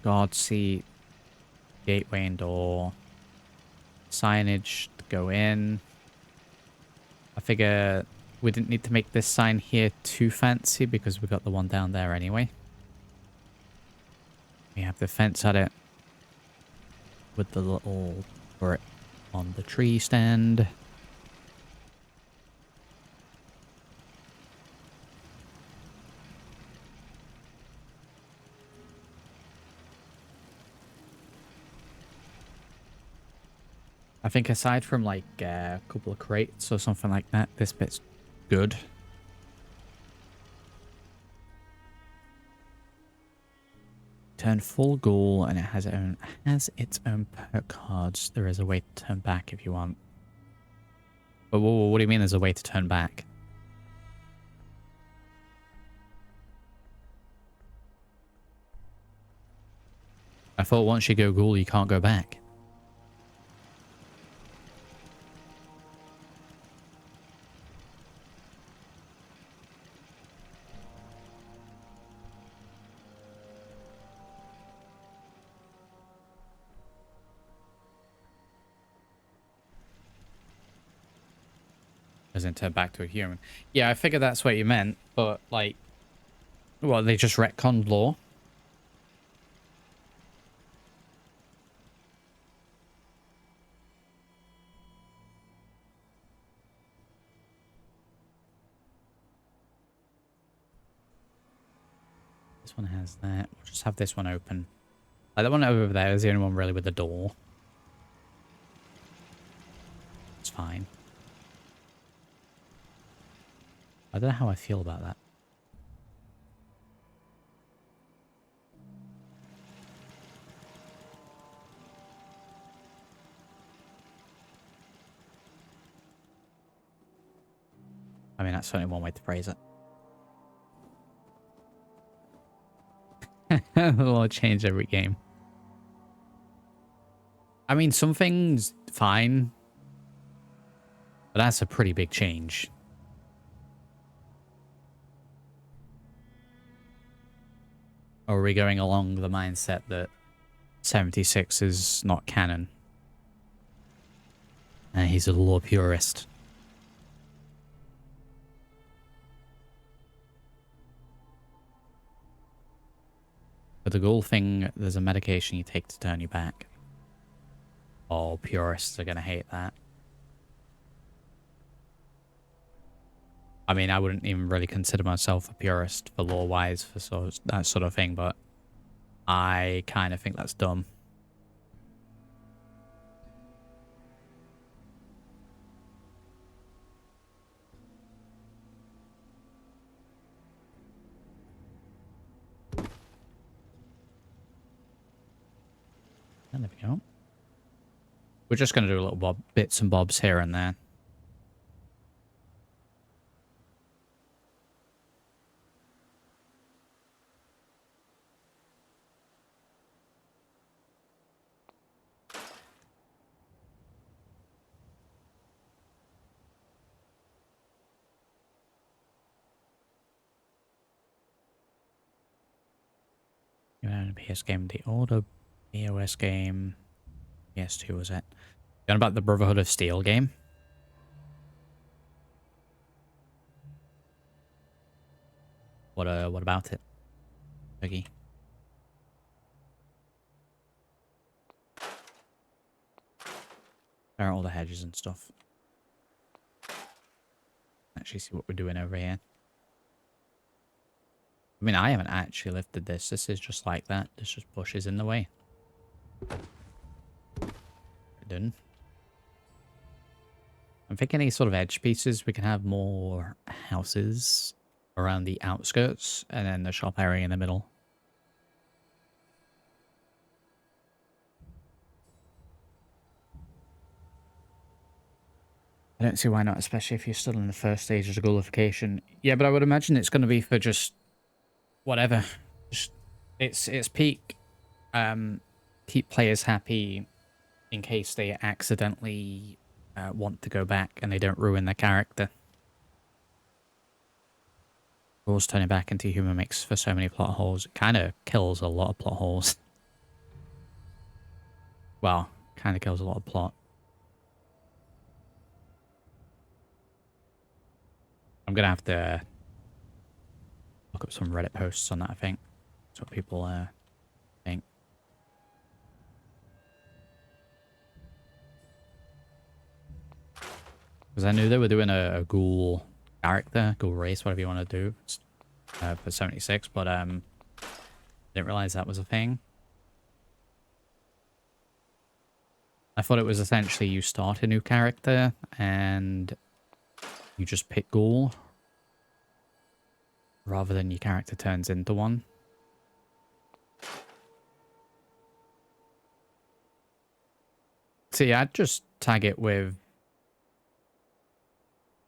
A: Guard seat, gateway and door, signage to go in. I figure we didn't need to make this sign here too fancy because we got the one down there anyway. We have the fence at it with the little brick on the tree stand. I think aside from like a couple of crates or something like that, this bit's good. Turn full ghoul and it has its own perk cards. There is a way to turn back if you want. But what do you mean there's a way to turn back? I thought once you go ghoul, you can't go back. As in turn back to a human. Yeah, I figured that's what you meant, but like, well, they just retconned lore. This one has that. We'll just have this one open. Like, that one over there is the only one really with the door. It's fine. I don't know how I feel about that. I mean, that's certainly one way to phrase it. It'll change every game. I mean, some things fine, but that's a pretty big change. Or are we going along the mindset that 76 is not canon? And he's a lore purist. For the ghoul thing, there's a medication you take to turn you back. Oh, purists are going to hate that. I mean, I wouldn't even really consider myself a purist for lore-wise for that sort of thing, but I kind of think that's dumb. there we go. We're just going to do a little bits and bobs here and there. PS game, the older BOS game. PS2 was it? Going about the Brotherhood of Steel game? What about it, Biggie? Clear all the hedges and stuff. Actually see what we're doing over here. I mean, I haven't actually lifted this. This is just like that. There's just bushes in the way. Done. I'm thinking any sort of edge pieces, we can have more houses around the outskirts and then the shop area in the middle. I don't see why not, especially if you're still in the first stage of gullification. Yeah, but I would imagine it's going to be for just whatever. Just, it's peak. Keep players happy in case they accidentally want to go back and they don't ruin their character. Of course, turning back into human makes for so many plot holes. It kind of kills a lot of plot holes. Well, kind of kills a lot of plot. I'm going to have to look up some Reddit posts on that, I think. That's what people think. Because I knew they were doing a ghoul character, ghoul race, whatever you want to do, for 76, but didn't realize that was a thing. I thought it was essentially you start a new character and you just pick ghoul rather than your character turns into one. So yeah, I'd just tag it with,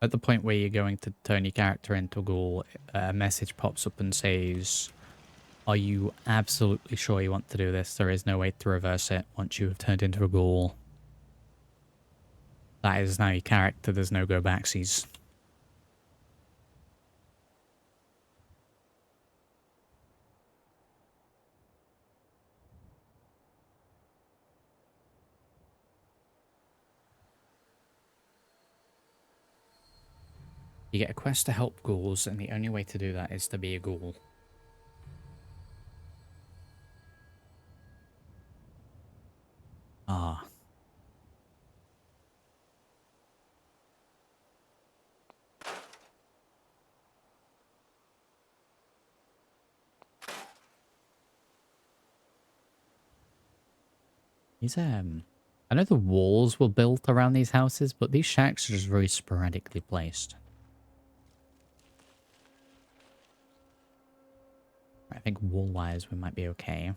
A: at the point where you're going to turn your character into a ghoul, a message pops up and says, are you absolutely sure you want to do this? There is no way to reverse it once you have turned into a ghoul. That is now your character, there's no go backsies. You get a quest to help ghouls, and the only way to do that is to be a ghoul. Ah. These, I know the walls were built around these houses, but these shacks are just very sporadically placed. I think wall-wise we might be okay.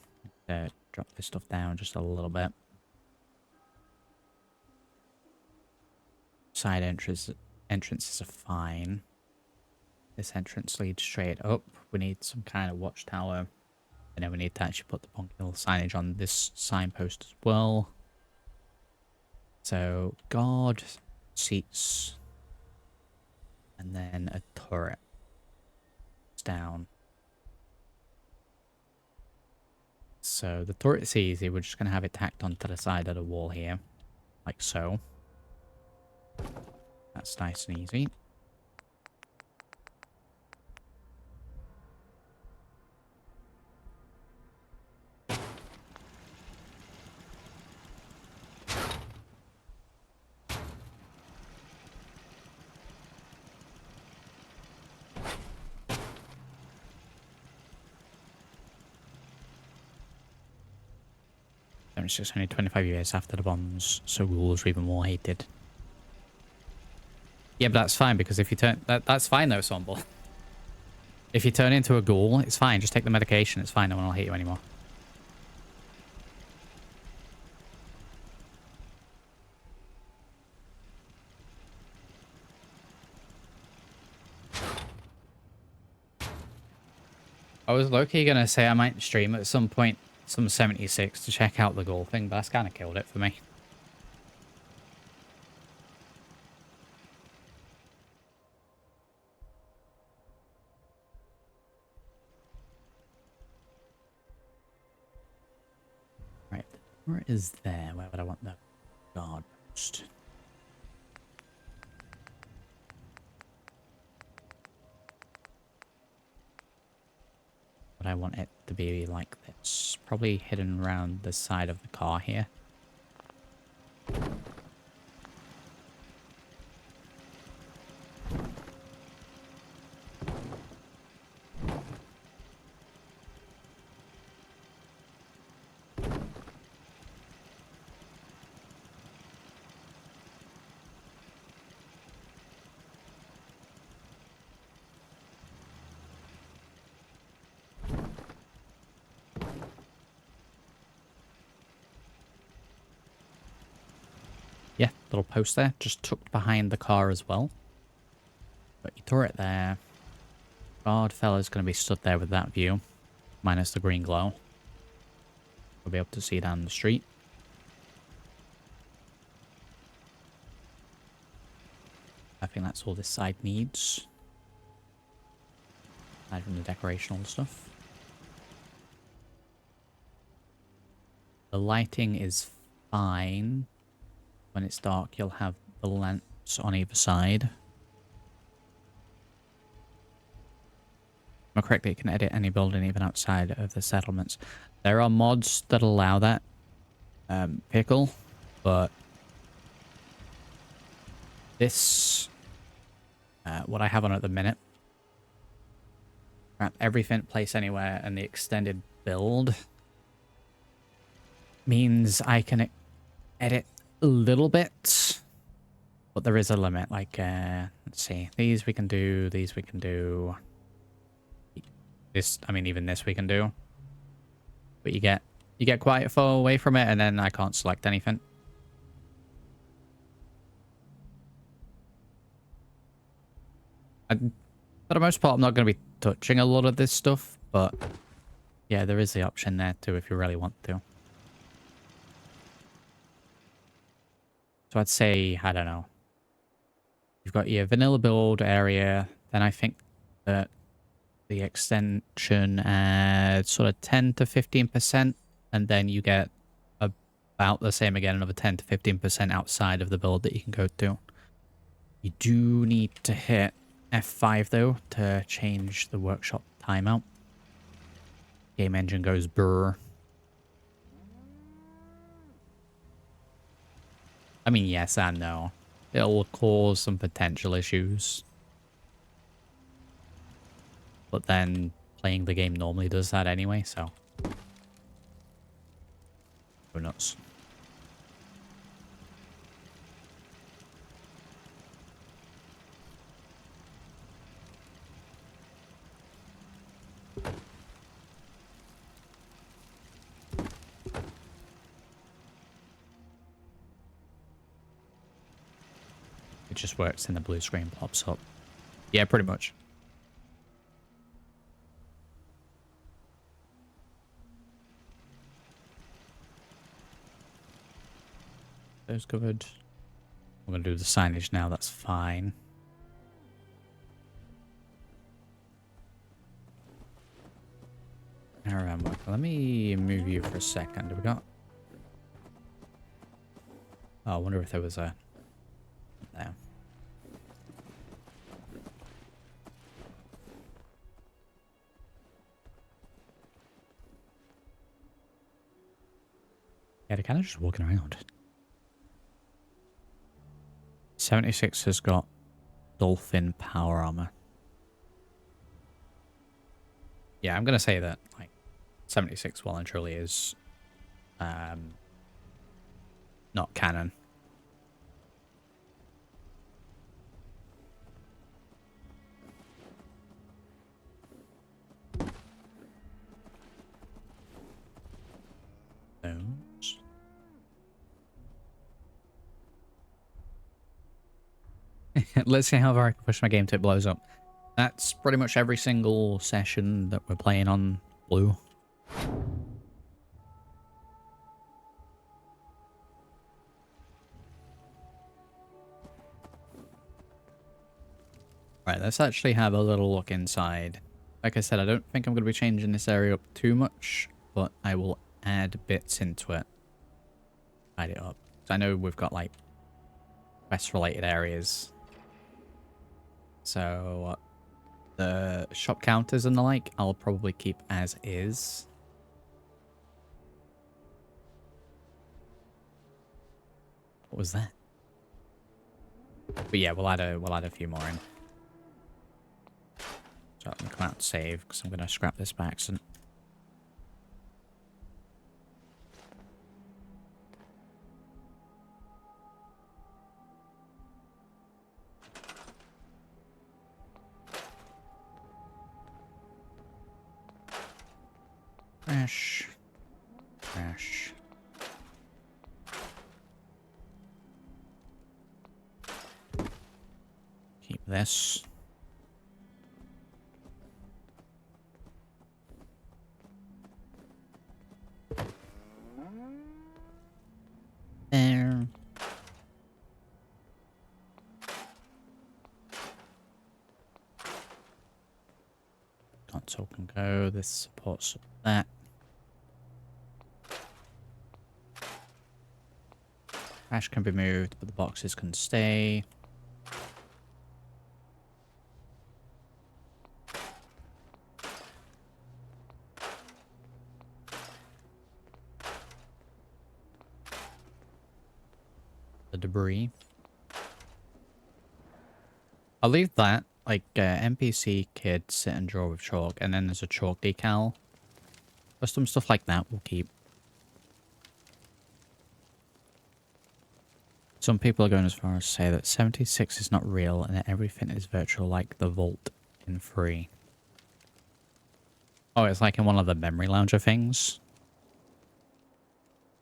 A: Drop this stuff down just a little bit. Side entrances are fine. This entrance leads straight up. We need some kind of watchtower. And then we need to actually put the Ponkill signage on this signpost as well. So, guard, seats, and then a turret. It's down. So, the turret's easy. We're just going to have it tacked onto the side of the wall here. Like so. That's nice and easy. It's just only 25 years after the bombs, so ghouls are even more hated. Yeah, but that's fine, because if you turn... That's fine though, Somble. If you turn into a ghoul, it's fine. Just take the medication. It's fine. No one will hate you anymore. I was low-key gonna say I might stream at some point some 76 to check out the goal thing, but that's kind of killed it for me. Right, where is there? Where would I want the guard post? But I want it to be like this. Probably hidden around the side of the car here. Yeah, little post there, just tucked behind the car as well. But you throw it there. Guard fella's going to be stood there with that view, minus the green glow. We'll be able to see down the street. I think that's all this side needs. Aside from the decorational stuff. The lighting is fine. When it's dark, you'll have the lamps on either side. Am I correct that you can edit any building even outside of the settlements? There are mods that allow that, Pickle, but this, what I have on at the minute, everything place anywhere and the extended build means I can edit a little bit, but there is a limit. Like, let's see, these we can do, these we can do. This, I mean, even this we can do. But you get quite far away from it, and then I can't select anything. For the most part, I'm not going to be touching a lot of this stuff, but yeah, there is the option there too if you really want to. So I'd say, I don't know. You've got your vanilla build area, then I think that the extension at sort of 10 to 15%, and then you get about the same again, another 10 to 15% outside of the build that you can go to. You do need to hit F5 though to change the workshop timeout. Game engine goes brr. I mean, yes and no. It'll cause some potential issues. But then playing the game normally does that anyway, so go nuts. It just works and the blue screen pops up. Yeah, pretty much. Those covered. I'm going to do the signage now, that's fine. I remember. Let me move you for a second. We got... Oh, I wonder if there was a... There. Yeah, they're kind of just walking around. 76 has got dolphin power armor. Yeah, I'm gonna say that like 76 well and truly is not canon. Those. Let's see how far I can push my game till it blows up. That's pretty much every single session that we're playing on Blue. Right, let's actually have a little look inside. Like I said, I don't think I'm going to be changing this area up too much, but I will add bits into it. Tidy it up. So I know we've got like quest-related areas. So the shop counters and the like, I'll probably keep as is. What was that? But yeah, we'll add a few more in. So I'm gonna come out and save because I'm gonna scrap this by accident. Crash. Crash. Keep this. There. Console can go. This supports that. Trash can be moved, but the boxes can stay. The debris. I'll leave that. Like, NPC kid sit and draw with chalk, and then there's a chalk decal. Custom stuff like that we'll keep. Some people are going as far as to say that 76 is not real and that everything is virtual like the vault in 3. Oh, it's like in one of the memory launcher things.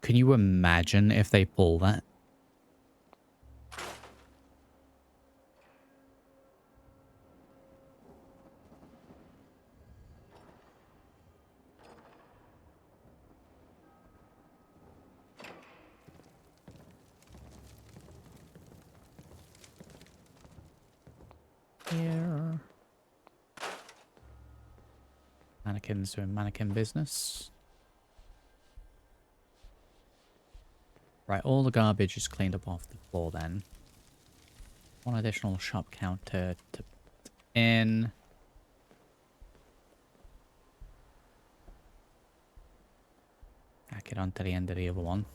A: Can you imagine if they pull that? Here. Mannequins doing mannequin business. Right, all the garbage is cleaned up off the floor then. One additional shop counter to put in. Back it onto the end of the other one.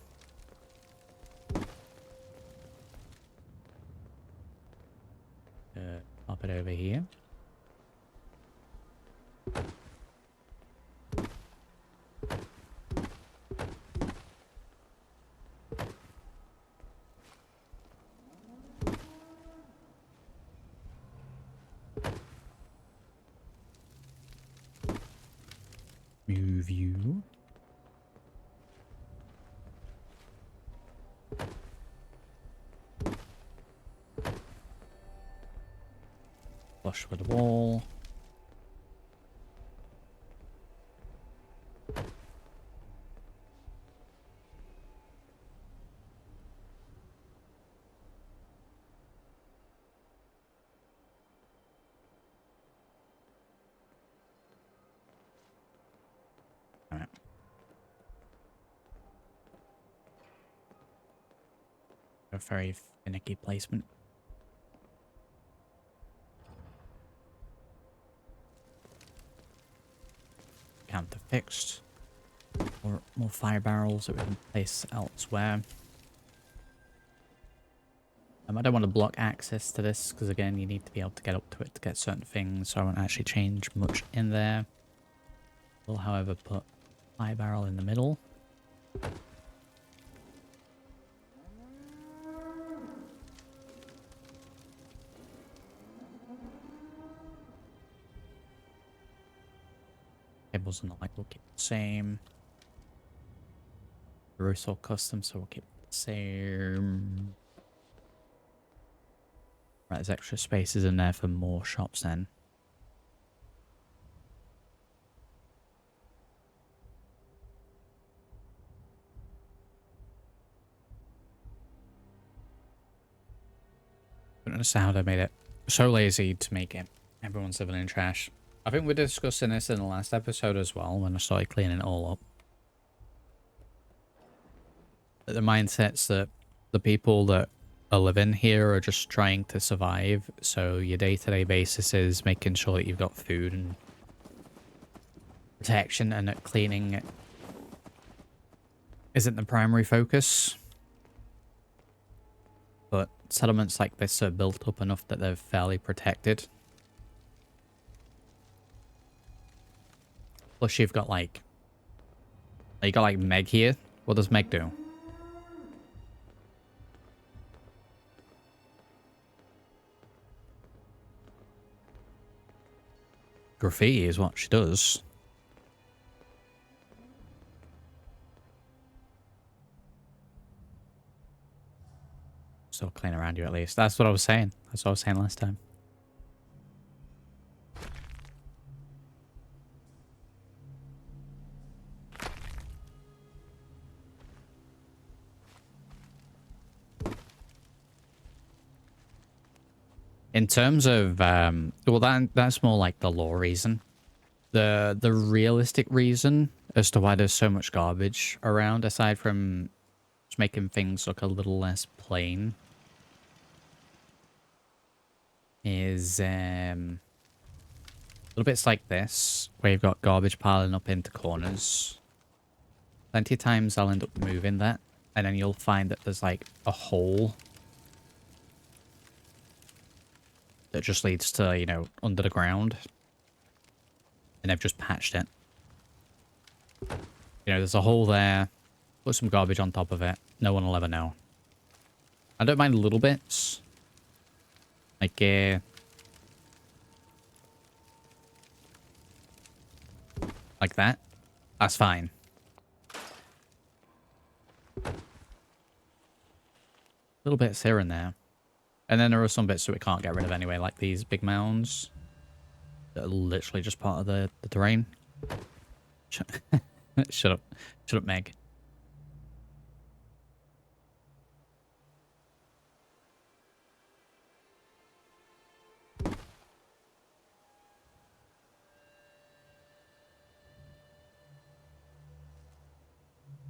A: Pop it over here. Move you. Flush with the wall. Alright. A very finicky placement. Counter fixed. More fire barrels that we can place elsewhere. I don't want to block access to this because again you need to be able to get up to it to get certain things, so I won't actually change much in there. We'll however put fire barrel in the middle. Cables and the like will keep the same. The roof's all custom, so we'll keep the same. Right, there's extra spaces in there for more shops then. understand how they made it so lazy to make it. Everyone's living in trash. I think we're discussing this in the last episode as well, when I started cleaning it all up. The mindset's that the people that are living here are just trying to survive, so your day-to-day basis is making sure that you've got food and protection, and that cleaning isn't the primary focus. But settlements like this are built up enough that they're fairly protected. Plus you've got like... You got like Meg here. What does Meg do? Graffiti is what she does. Still clean around you at least. That's what I was saying. That's what I was saying last time. In terms of, well, that's more like the law reason. The realistic reason as to why there's so much garbage around, aside from just making things look a little less plain, is little bits like this, where you've got garbage piling up into corners. Plenty of times I'll end up moving that, and then you'll find that there's like a hole that just leads to, you know, under the ground. And they've just patched it. You know, there's a hole there. Put some garbage on top of it. No one will ever know. I don't mind little bits. Like, like that. That's fine. Little bits here and there. And then there are some bits that we can't get rid of anyway, like these big mounds that are literally just part of the terrain. Shut up. Shut up, Meg.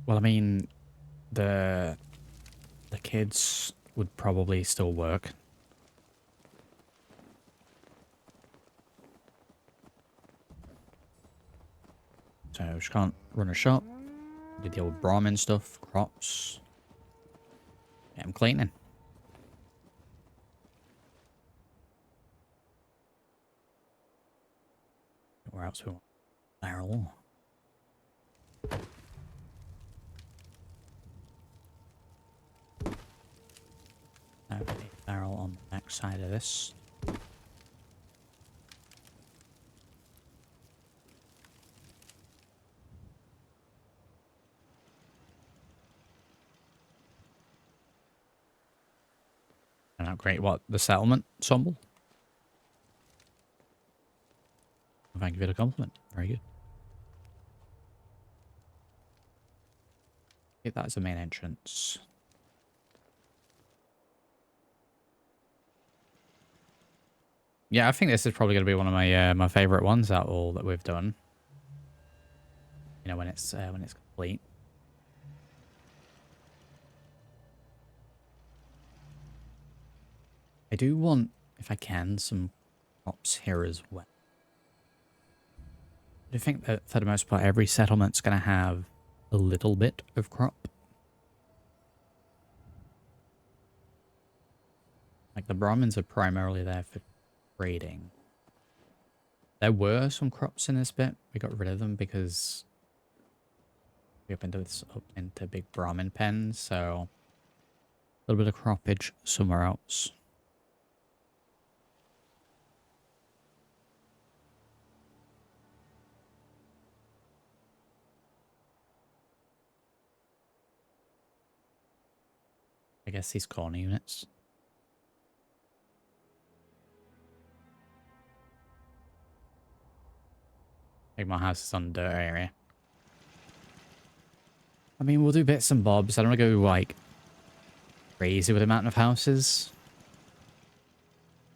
A: Well, I mean, the kids would probably still work. So she can't run a shop. Did the old Brahmin stuff, crops. Get them cleaning. Where else we want? Barrel. A barrel on the back side of this. And upgrade what? The settlement ensemble? Thank you for the compliment. Very good. Get that as the main entrance. Yeah, I think this is probably going to be one of my my favorite ones out of all that we've done. You know, when it's complete. I do want, if I can, some crops here as well. I do think that for the most part, every settlement's going to have a little bit of crop. Like the Brahmins are primarily there for trading. There were some crops in this bit. We got rid of them because we opened this up into big Brahmin pens, so a little bit of croppage somewhere else. I guess these corner units. Like my house is on the dirt area. I mean, we'll do bits and bobs. I don't want to go, like, crazy with the amount of houses.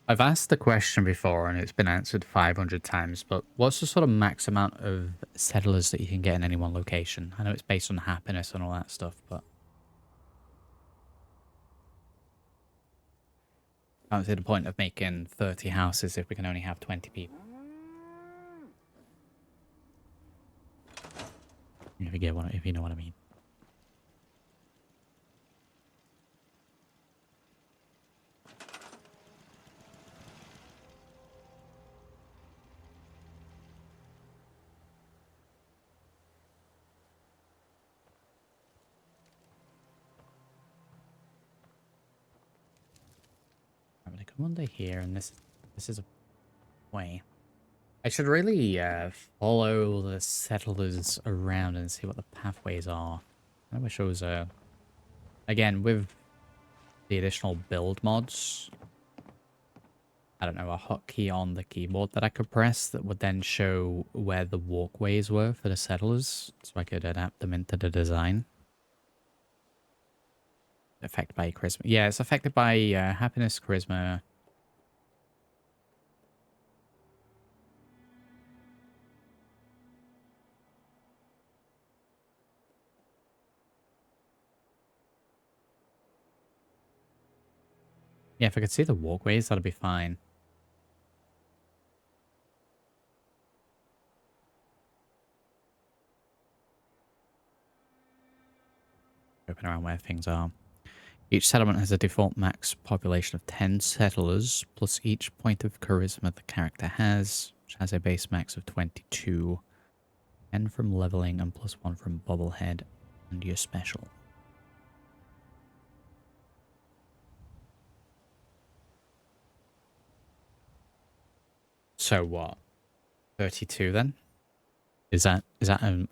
A: I've asked the question before and it's been answered 500 times, but what's the sort of max amount of settlers that you can get in any one location? I know it's based on happiness and all that stuff, but I don't see the point of making 30 houses if we can only have 20 people. If you know what I mean. I'm gonna come under here, and this is a way. I should really follow the settlers around and see what the pathways are. I wish there was a... Again, with the additional build mods, I don't know, a hotkey on the keyboard that I could press that would then show where the walkways were for the settlers, so I could adapt them into the design. Affected by charisma. Yeah, it's affected by happiness, charisma. Yeah, if I could see the walkways, that'd be fine. Open around where things are. Each settlement has a default max population of 10 settlers, plus each point of charisma the character has, which has a base max of 22. 10 from leveling and plus 1 from bobblehead and your special. So what? 32 then? Is that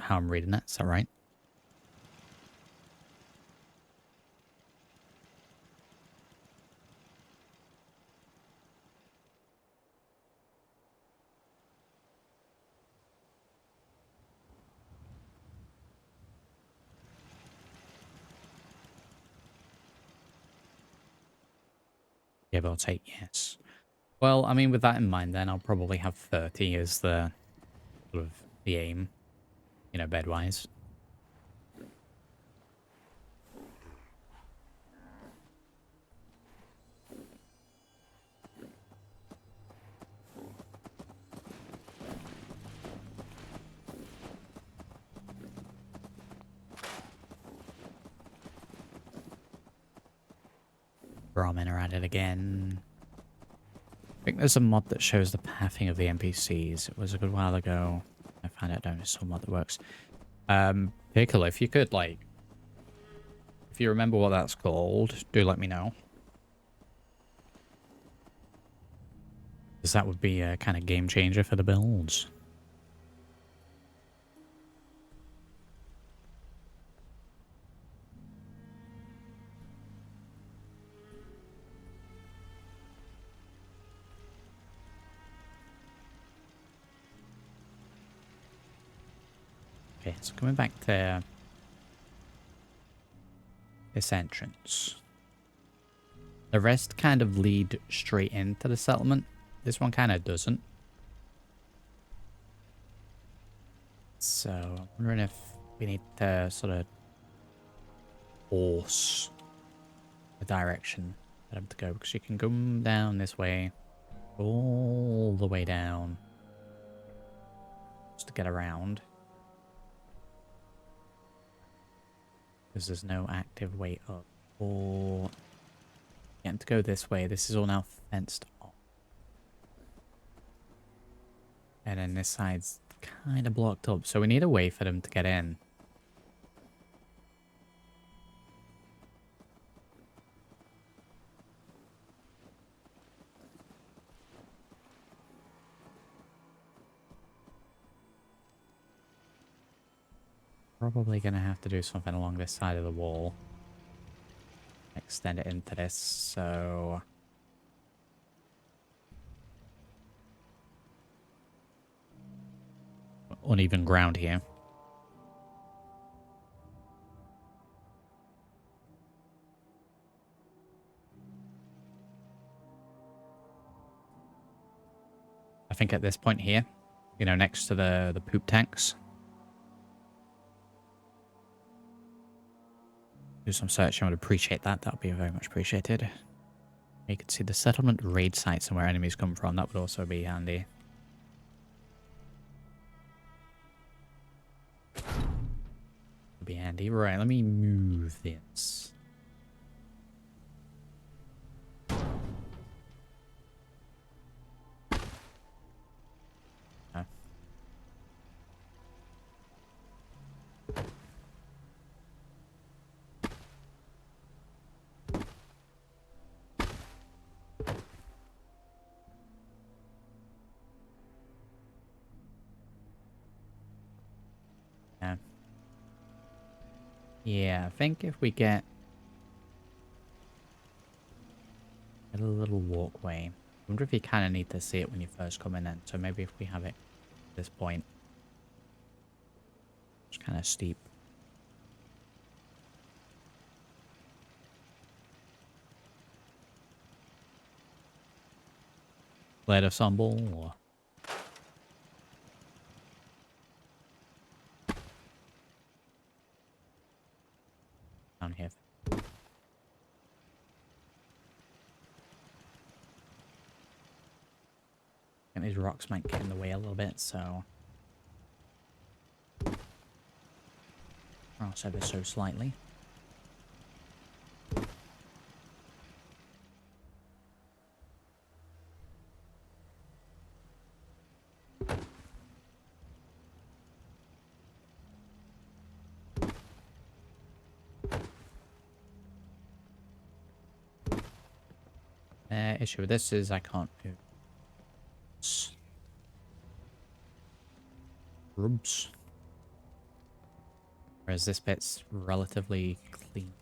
A: how I'm reading that? Is that right? Give or take, yes. Well, I mean, with that in mind, then I'll probably have 30 as the sort of the aim, you know, bed-wise. Brahmin are at it again. I think there's a mod that shows the pathing of the NPCs. It was a good while ago. I found out down some mod that works. Pickle, if you could, like, if you remember what that's called, do let me know. Because that would be a kind of game changer for the builds. Okay, so coming back to this entrance. The rest kind of lead straight into the settlement. This one kind of doesn't. So I'm wondering if we need to sort of force the direction for them to go, because you can go down this way, all the way down, just to get around. Because there's no active way up. Or getting to go this way. This is all now fenced off. And then this side's kind of blocked up. So we need a way for them to get in. Probably going to have to do something along this side of the wall. Extend it into this, so... Uneven ground here. I think at this point here, you know, next to the poop tanks, do some searching. I would appreciate that. That would be very much appreciated. You can see the settlement raid sites and where enemies come from. That would also be handy. Would be handy. Right, let me move this. Oh. Yeah. Yeah, I think if we get a little walkway. I wonder if you kind of need to see it when you first come in then. So maybe if we have it at this point. It's kind of steep. Let us on ball. Down here. And these rocks might get in the way a little bit, so cross ever so slightly. Issue with this is I can't move. Rubs. Whereas this bit's relatively clean.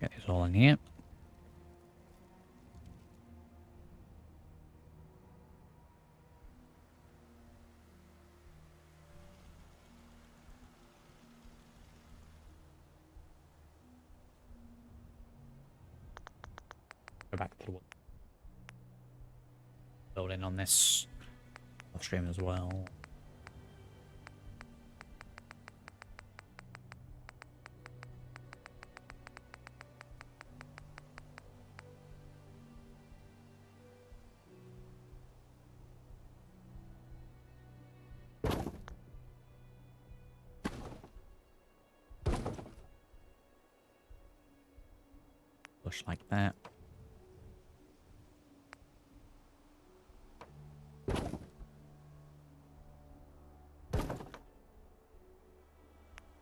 A: Get this all in here. Go back to the building on this off stream as well. Push like that.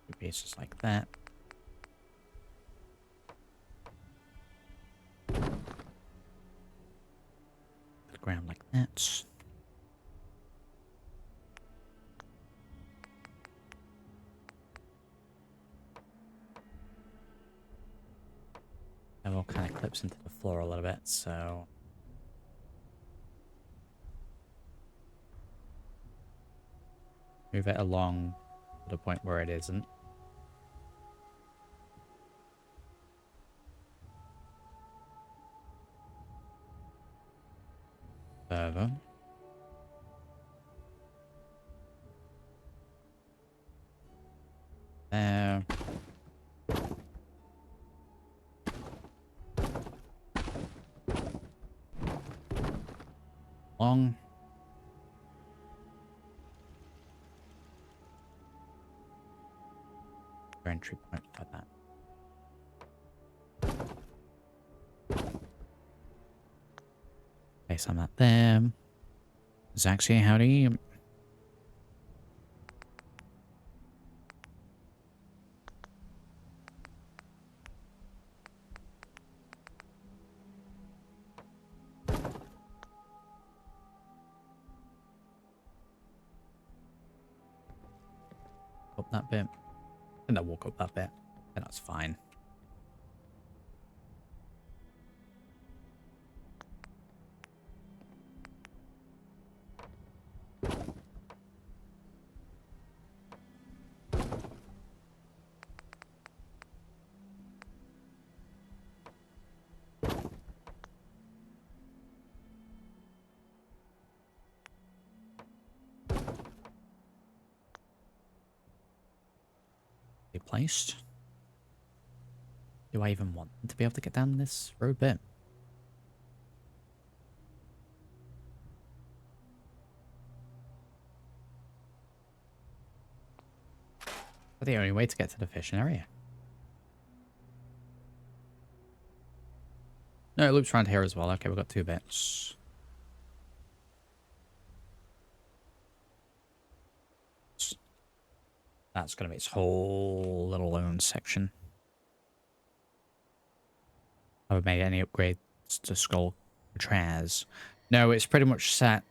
A: Two pieces like that. The ground like that. It all kind of clips into the floor a little bit, so move it along to the point where it isn't. Further. There. Long. Entry point for that. Place on that there. Zaxi, howdy. Up that bit. And then walk up that bit. And that's fine. Be placed. Do I even want them to be able to get down this road bit? But the only way to get to the fishing area. No, it loops around here as well. Okay, we've got 2 bits. That's going to be its whole little own section. Have I made any upgrades to Skull Traz? No, it's pretty much set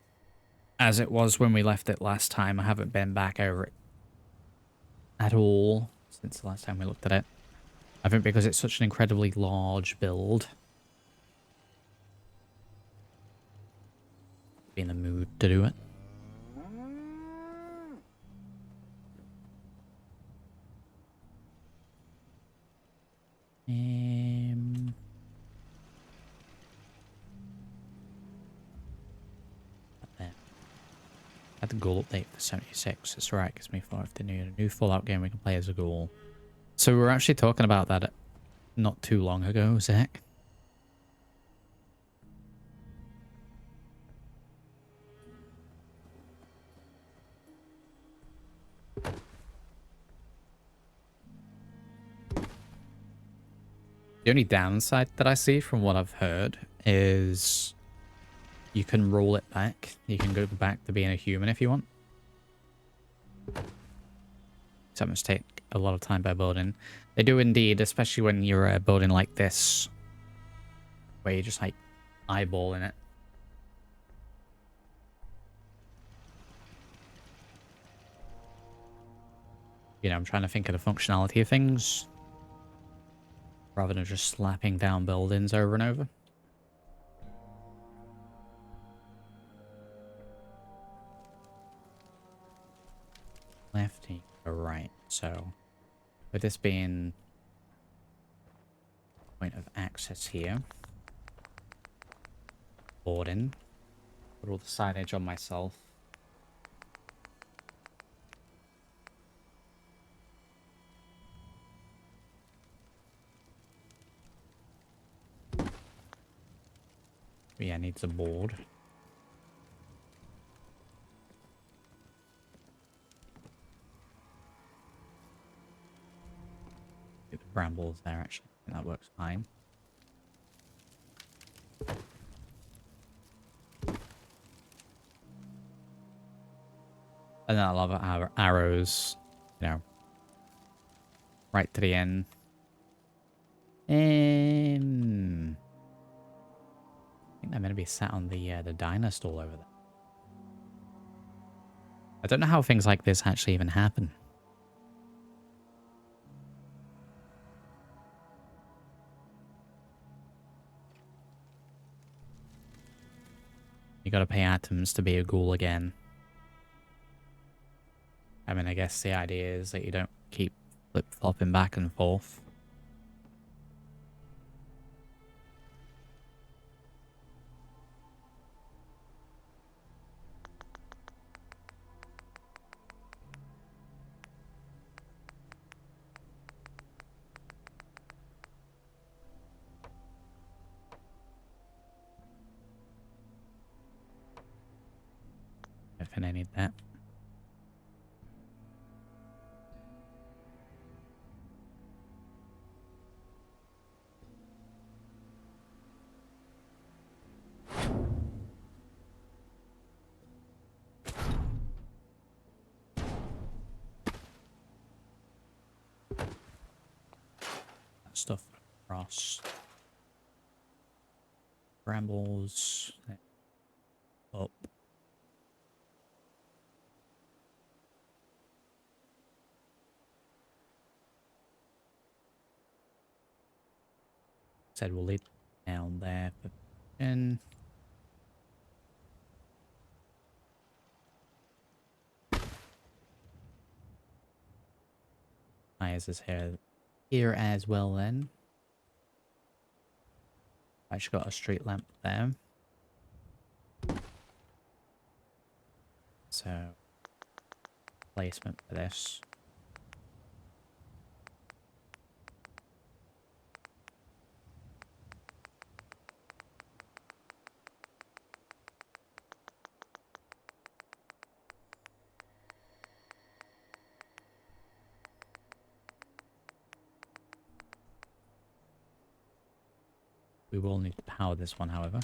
A: as it was when we left it last time. I haven't been back over it at all since the last time we looked at it. I think because it's such an incredibly large build. Be in the mood to do it. There. Had the ghoul update for 76. That's right, gives me 5 to new Fallout game we can play as a ghoul. So we were actually talking about that not too long ago, Zach. The only downside that I see from what I've heard is you can roll it back. You can go back to being a human if you want. So that must take a lot of time by building. They do indeed, especially when you're building like this, where you're just like eyeballing it. You know, I'm trying to think of the functionality of things, rather than just slapping down buildings over and over. Lefty or right. So, with this being point of access here, boarding, put all the signage on myself. But yeah, needs a board. Get the brambles there, actually. I think that works fine. And then I love our arrows, you know, right to the end. I think they're meant to be sat on the diner stall over there. I don't know how things like this actually even happen. You gotta pay atoms to be a ghoul again. I mean, I guess the idea is that you don't keep flip-flopping back and forth. I think I need that. Stuff across. Brambles. Up. Said we'll lead down there. And tires is here as well then. Actually got a street lamp there. So placement for this. We will need to power this one, however.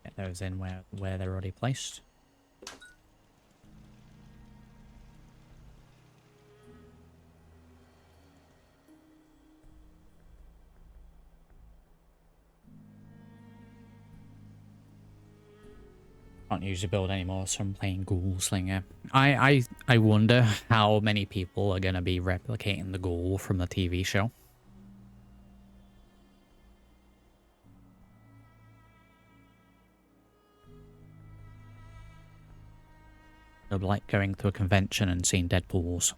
A: Get those in where they're already placed. Can't usually build anymore, so I'm playing Ghoul Slinger. I wonder how many people are going to be replicating the Ghoul from the TV show. It'll be like going to a convention and seeing Deadpools.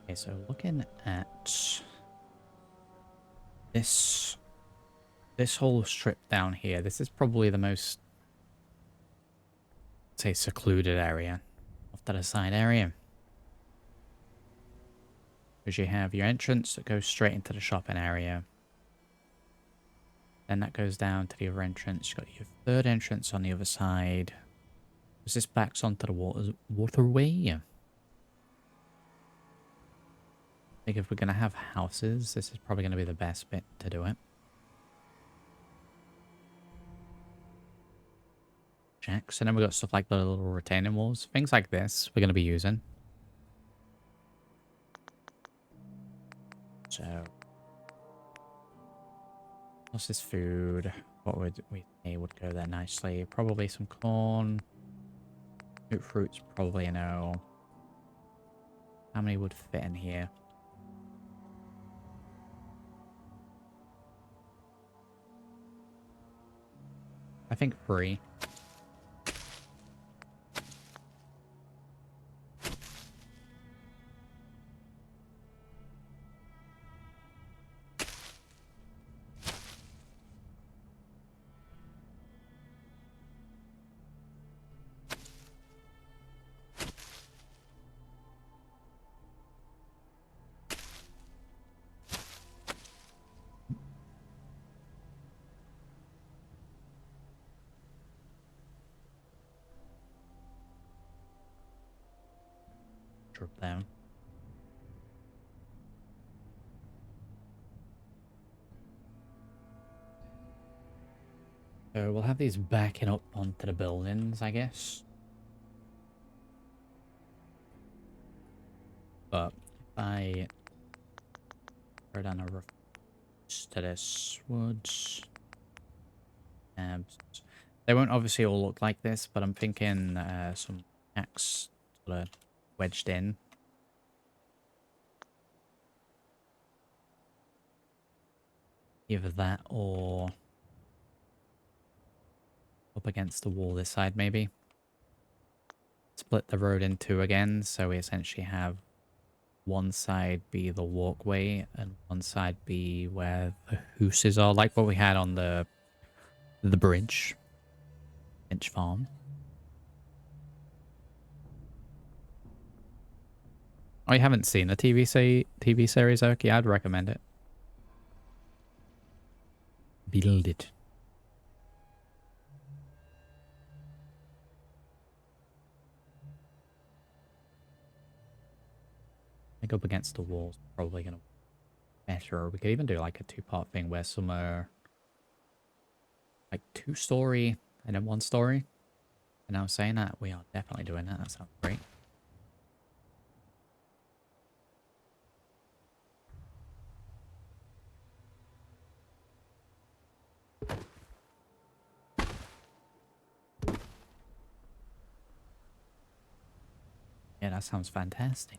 A: Okay, so looking at this whole strip down here, this is probably the most, say, secluded area. Off to the side area. Because you have your entrance that goes straight into the shopping area. Then that goes down to the other entrance. You've got your third entrance on the other side. Because this backs onto the waterway. I think if we're going to have houses, this is probably going to be the best bit to do it. Jacks. And then we've got stuff like the little retaining walls. Things like this we're going to be using. So, what's this food? What would we say would go there nicely? Probably some corn. Fruits, probably a no. How many would fit in here? I think 3. Drop down. So we'll have these backing up onto the buildings, I guess. But if I throw down a roof to this woods, they won't obviously all look like this, but I'm thinking some axe sort of wedged in. Either that or up against the wall this side, maybe. Split the road in 2 again, so we essentially have one side be the walkway and one side be where the houses are, like what we had on the bridge. Inch Farm. Oh, you haven't seen the TV series, Oki? I'd recommend it. Build it. I think up against the walls probably gonna be better. We could even do like a 2-part thing where some are like 2-story and then 1-story. And I'm saying that we are definitely doing that. That sounds great. Yeah, that sounds fantastic.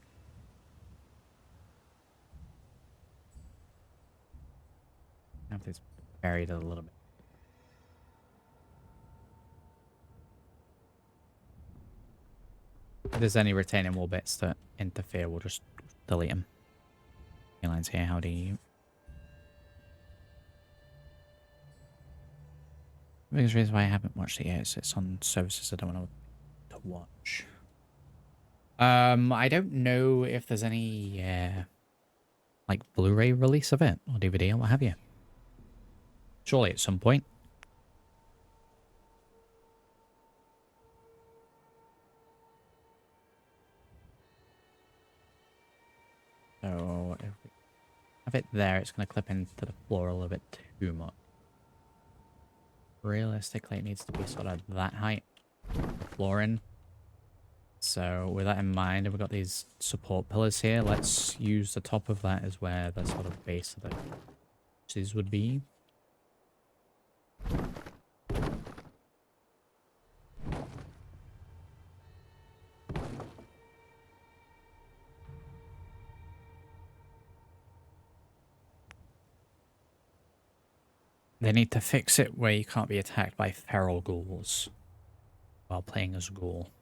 A: I have this buried a little bit. If there's any retaining wall bits that interfere, we'll just delete them. Lines here, how do you... The biggest reason why I haven't watched it yet is it's on services I don't want to watch. I don't know if there's any, like, Blu-ray release of it, or DVD, or what have you. Surely at some point. So, if we have it there, it's going to clip into the floor a little bit too much. Realistically, it needs to be sort of that height, flooring. So with that in mind, we've got these support pillars here. Let's use the top of that as where the sort of base of the boxes would be. They need to fix it where you can't be attacked by feral ghouls while playing as a ghoul.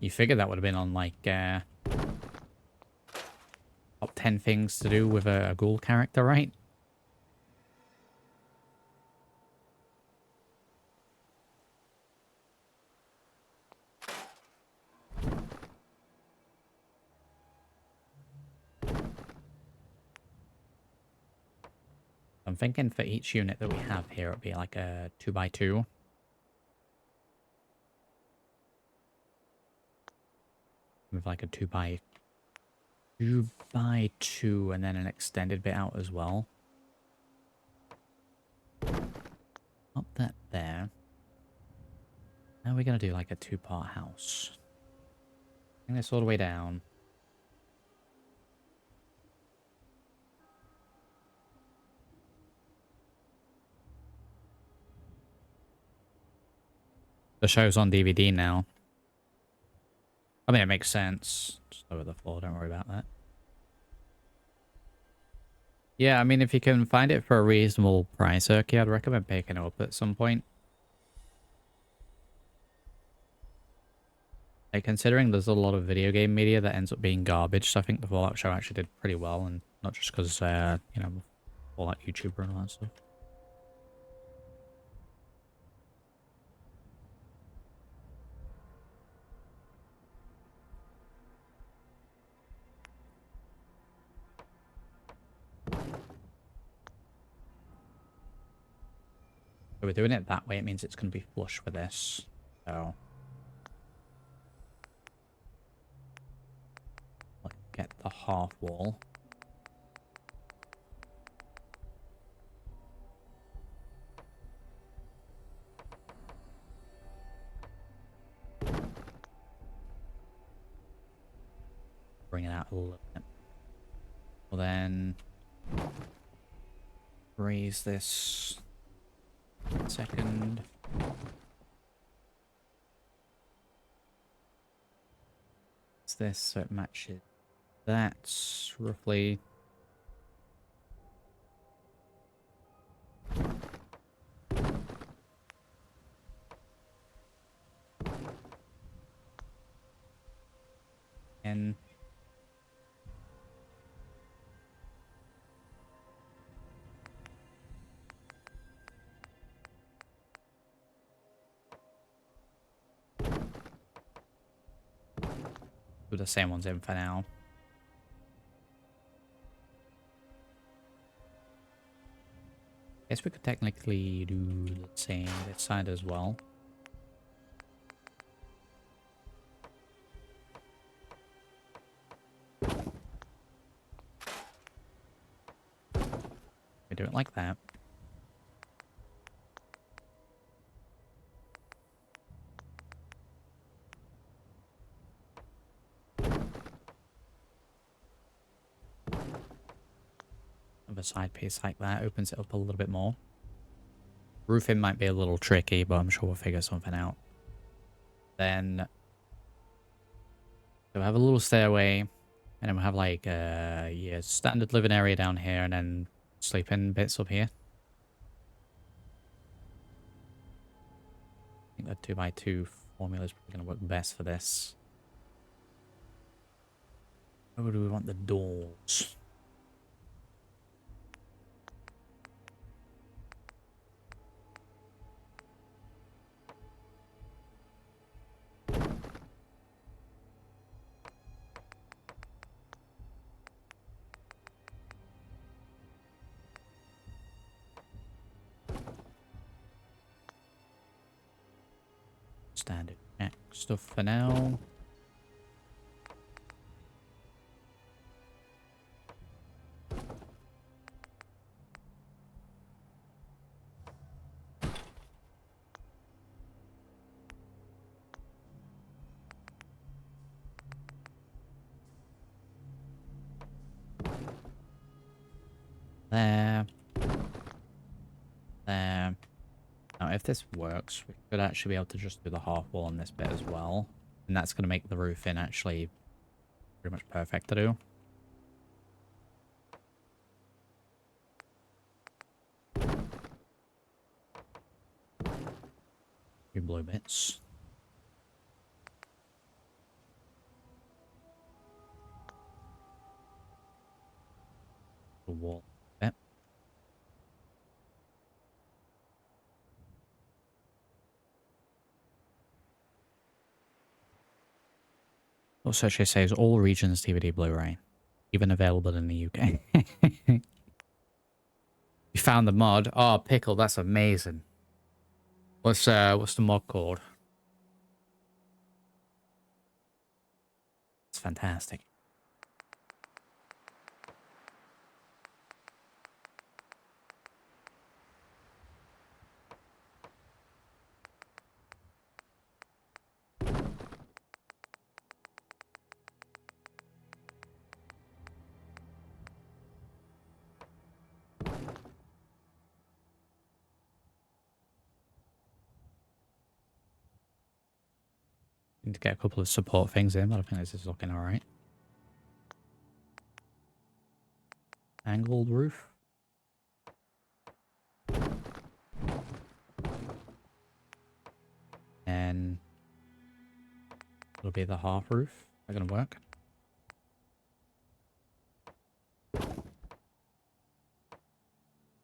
A: You figured that would have been on, like, top 10 things to do with a ghoul character, right? I'm thinking for each unit that we have here, it'll be like a 2x2. With like a 2x2 and then an extended bit out as well. Up that there. Now we're going to do like a 2-part house. Bring this all the way down. The show's on DVD now. I mean, it makes sense. Just over the floor, don't worry about that. Yeah, I mean, if you can find it for a reasonable price, Erky, I'd recommend picking it up at some point. Like, considering there's a lot of video game media that ends up being garbage, so I think the Fallout show actually did pretty well, and not just because, you know, Fallout YouTuber and all that stuff. So we're doing it that way, it means it's going to be flush for this. So... let's get the half wall. Bring it out a little bit. Well then... raise this... second. It's this, so it matches. That's roughly... and... do the same ones in for now. Guess we could technically do the same this side as well. We do it like that. Of a side piece like that opens it up a little bit more. Roofing might be a little tricky, but I'm sure we'll figure something out. Then we'll have a little stairway, and then we'll have like yeah, standard living area down here, and then sleeping bits up here. I think the 2x2 formula is probably going to work best for this. Where do we want the doors? Standard check stuff for now. There. There. Now, if this works, we could actually be able to just do the half wall on this bit as well. And that's going to make the roof in actually pretty much perfect to do. Few blue bits. The wall bit. Also, she says all regions DVD Blu-ray, even available in the UK. You found the mod. Oh, pickle, that's amazing. What's the mod called? It's fantastic. Need to get a couple of support things in, but I think this is looking alright. Angled roof. And it'll be the half roof. Is that gonna work?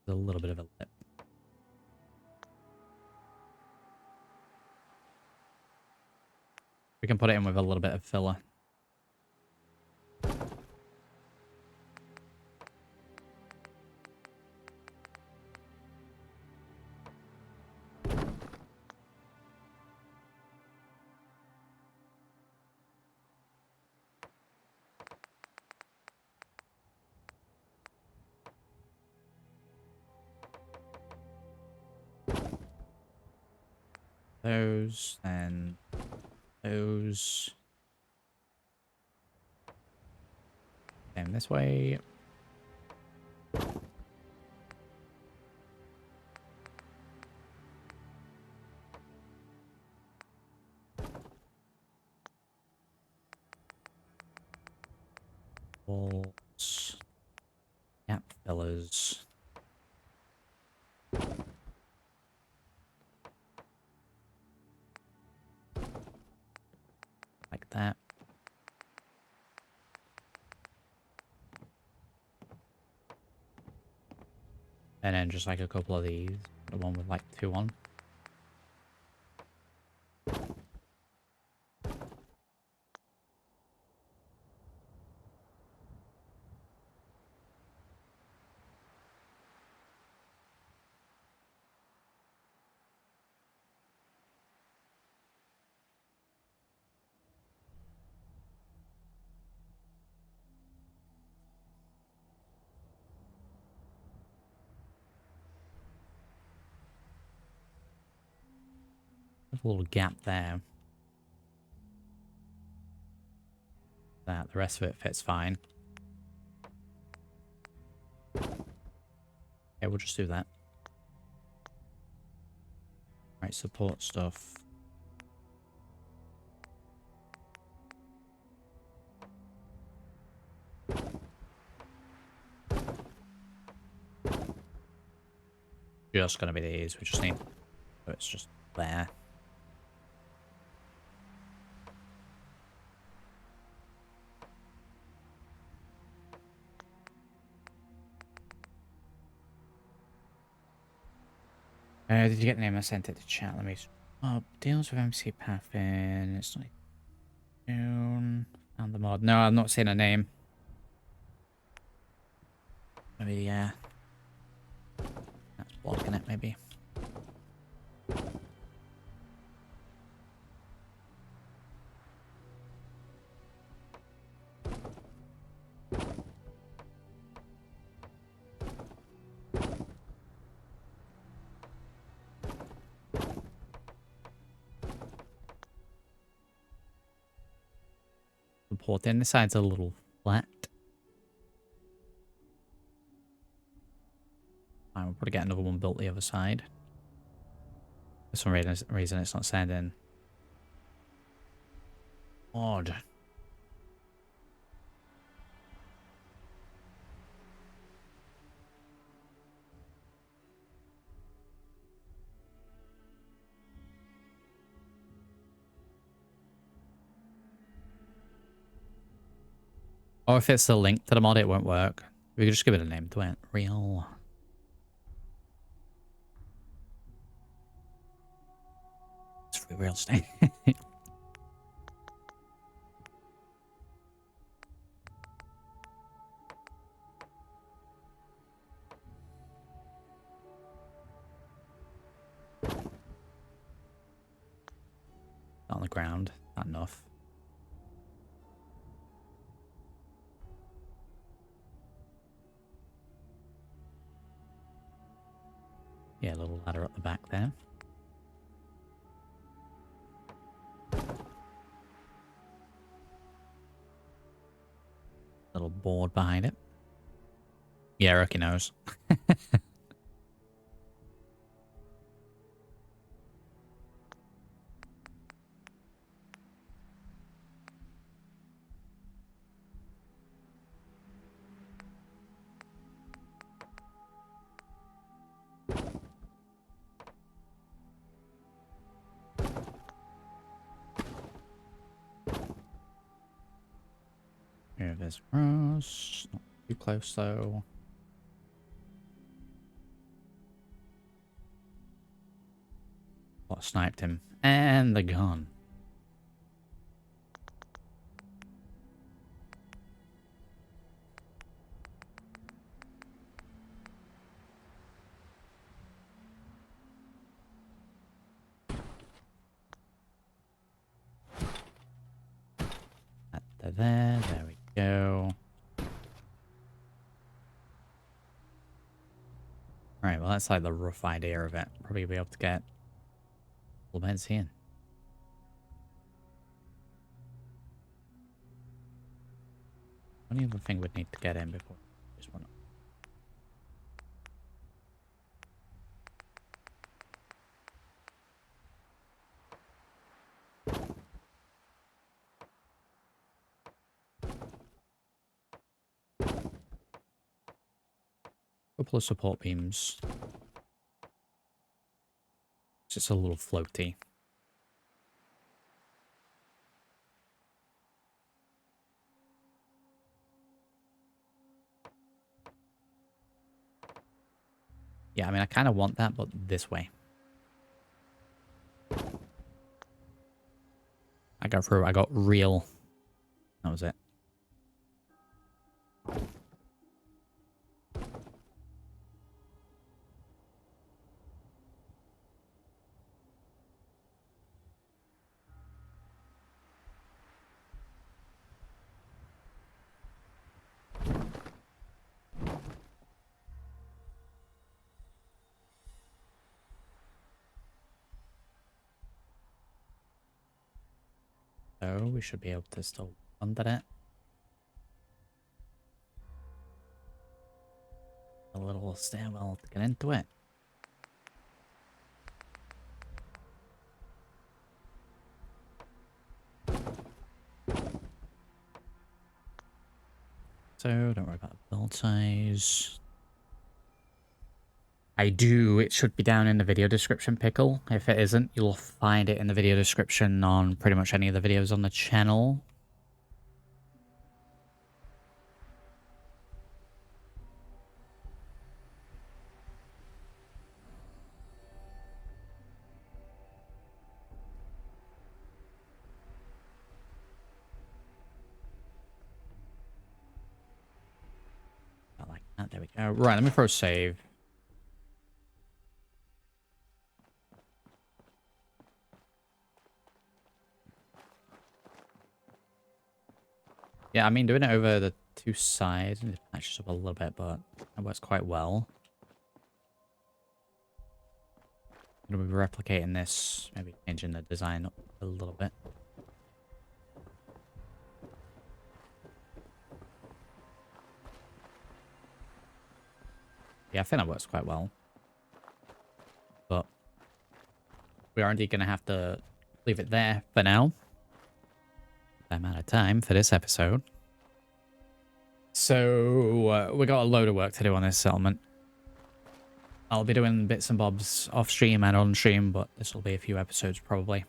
A: A little bit of a lip. We can put it in with a little bit of filler. Those and those. Same this way. Walls. Gap fillers. Like that. And then just like a couple of these. The one with like 2 on. There's a little gap there. That the rest of it fits fine. Okay, we'll just do that. Right, support stuff. Just gonna be these. We just need. So it's just there. Did you get the name? I sent it to chat. Let me... Oh, deals with MC Paffin. It's not... June. Found the mod. No, I'm not seeing a name. Maybe, yeah. That's blocking it, maybe. The port in. This side's a little flat. Fine, we'll probably get another one built the other side. For some reason it's not sending. Odd. Or if it's the link to the mod, it won't work. We could just give it a name to it. Real. It's free real estate. On the ground. Not enough. Yeah, a little ladder up the back there. Little board behind it. Yeah, Rookie knows. Here, there's Ross. Not too close, though. What sniped him? And the gun. There we go. Right, well, that's like the rough idea of it. Probably be able to get full beds in. Only other thing we'd need to get in before this one. Couple of support beams. It's just a little floaty. Yeah, I mean, I kind of want that, but this way. I got through. I got real. That was it. So we should be able to still under it. A little stairwell to get into it. So don't worry about the build size. It should be down in the video description, Pickle. If it isn't, you'll find it in the video description on pretty much any of the videos on the channel. There we go. Right, let me throw a save. Yeah, I mean, doing it over the two sides, it matches up a little bit, but it works quite well. Going to be replicating this, maybe changing the design up a little bit. Yeah, I think that works quite well. But we are indeed going to have to leave it there for now. I'm out of time for this episode. So we got a load of work to do on this settlement. I'll be doing bits and bobs off stream and on stream, but this will be a few episodes probably.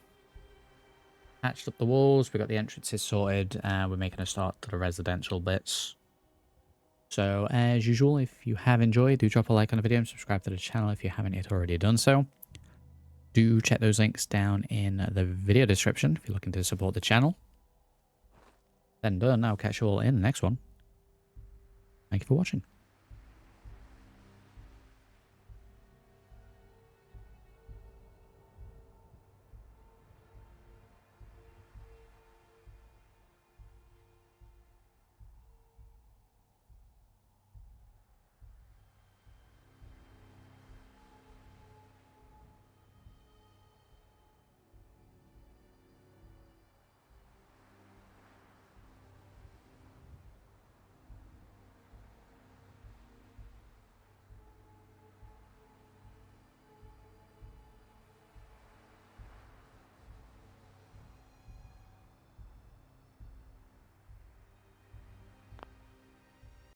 A: Patched up the walls, we got the entrances sorted, and we're making a start to the residential bits. So as usual, if you have enjoyed, do drop a like on the video and subscribe to the channel if you haven't yet already done so. Do check those links down in the video description if you're looking to support the channel. Then done, I'll catch you all in the next one. Thank you for watching.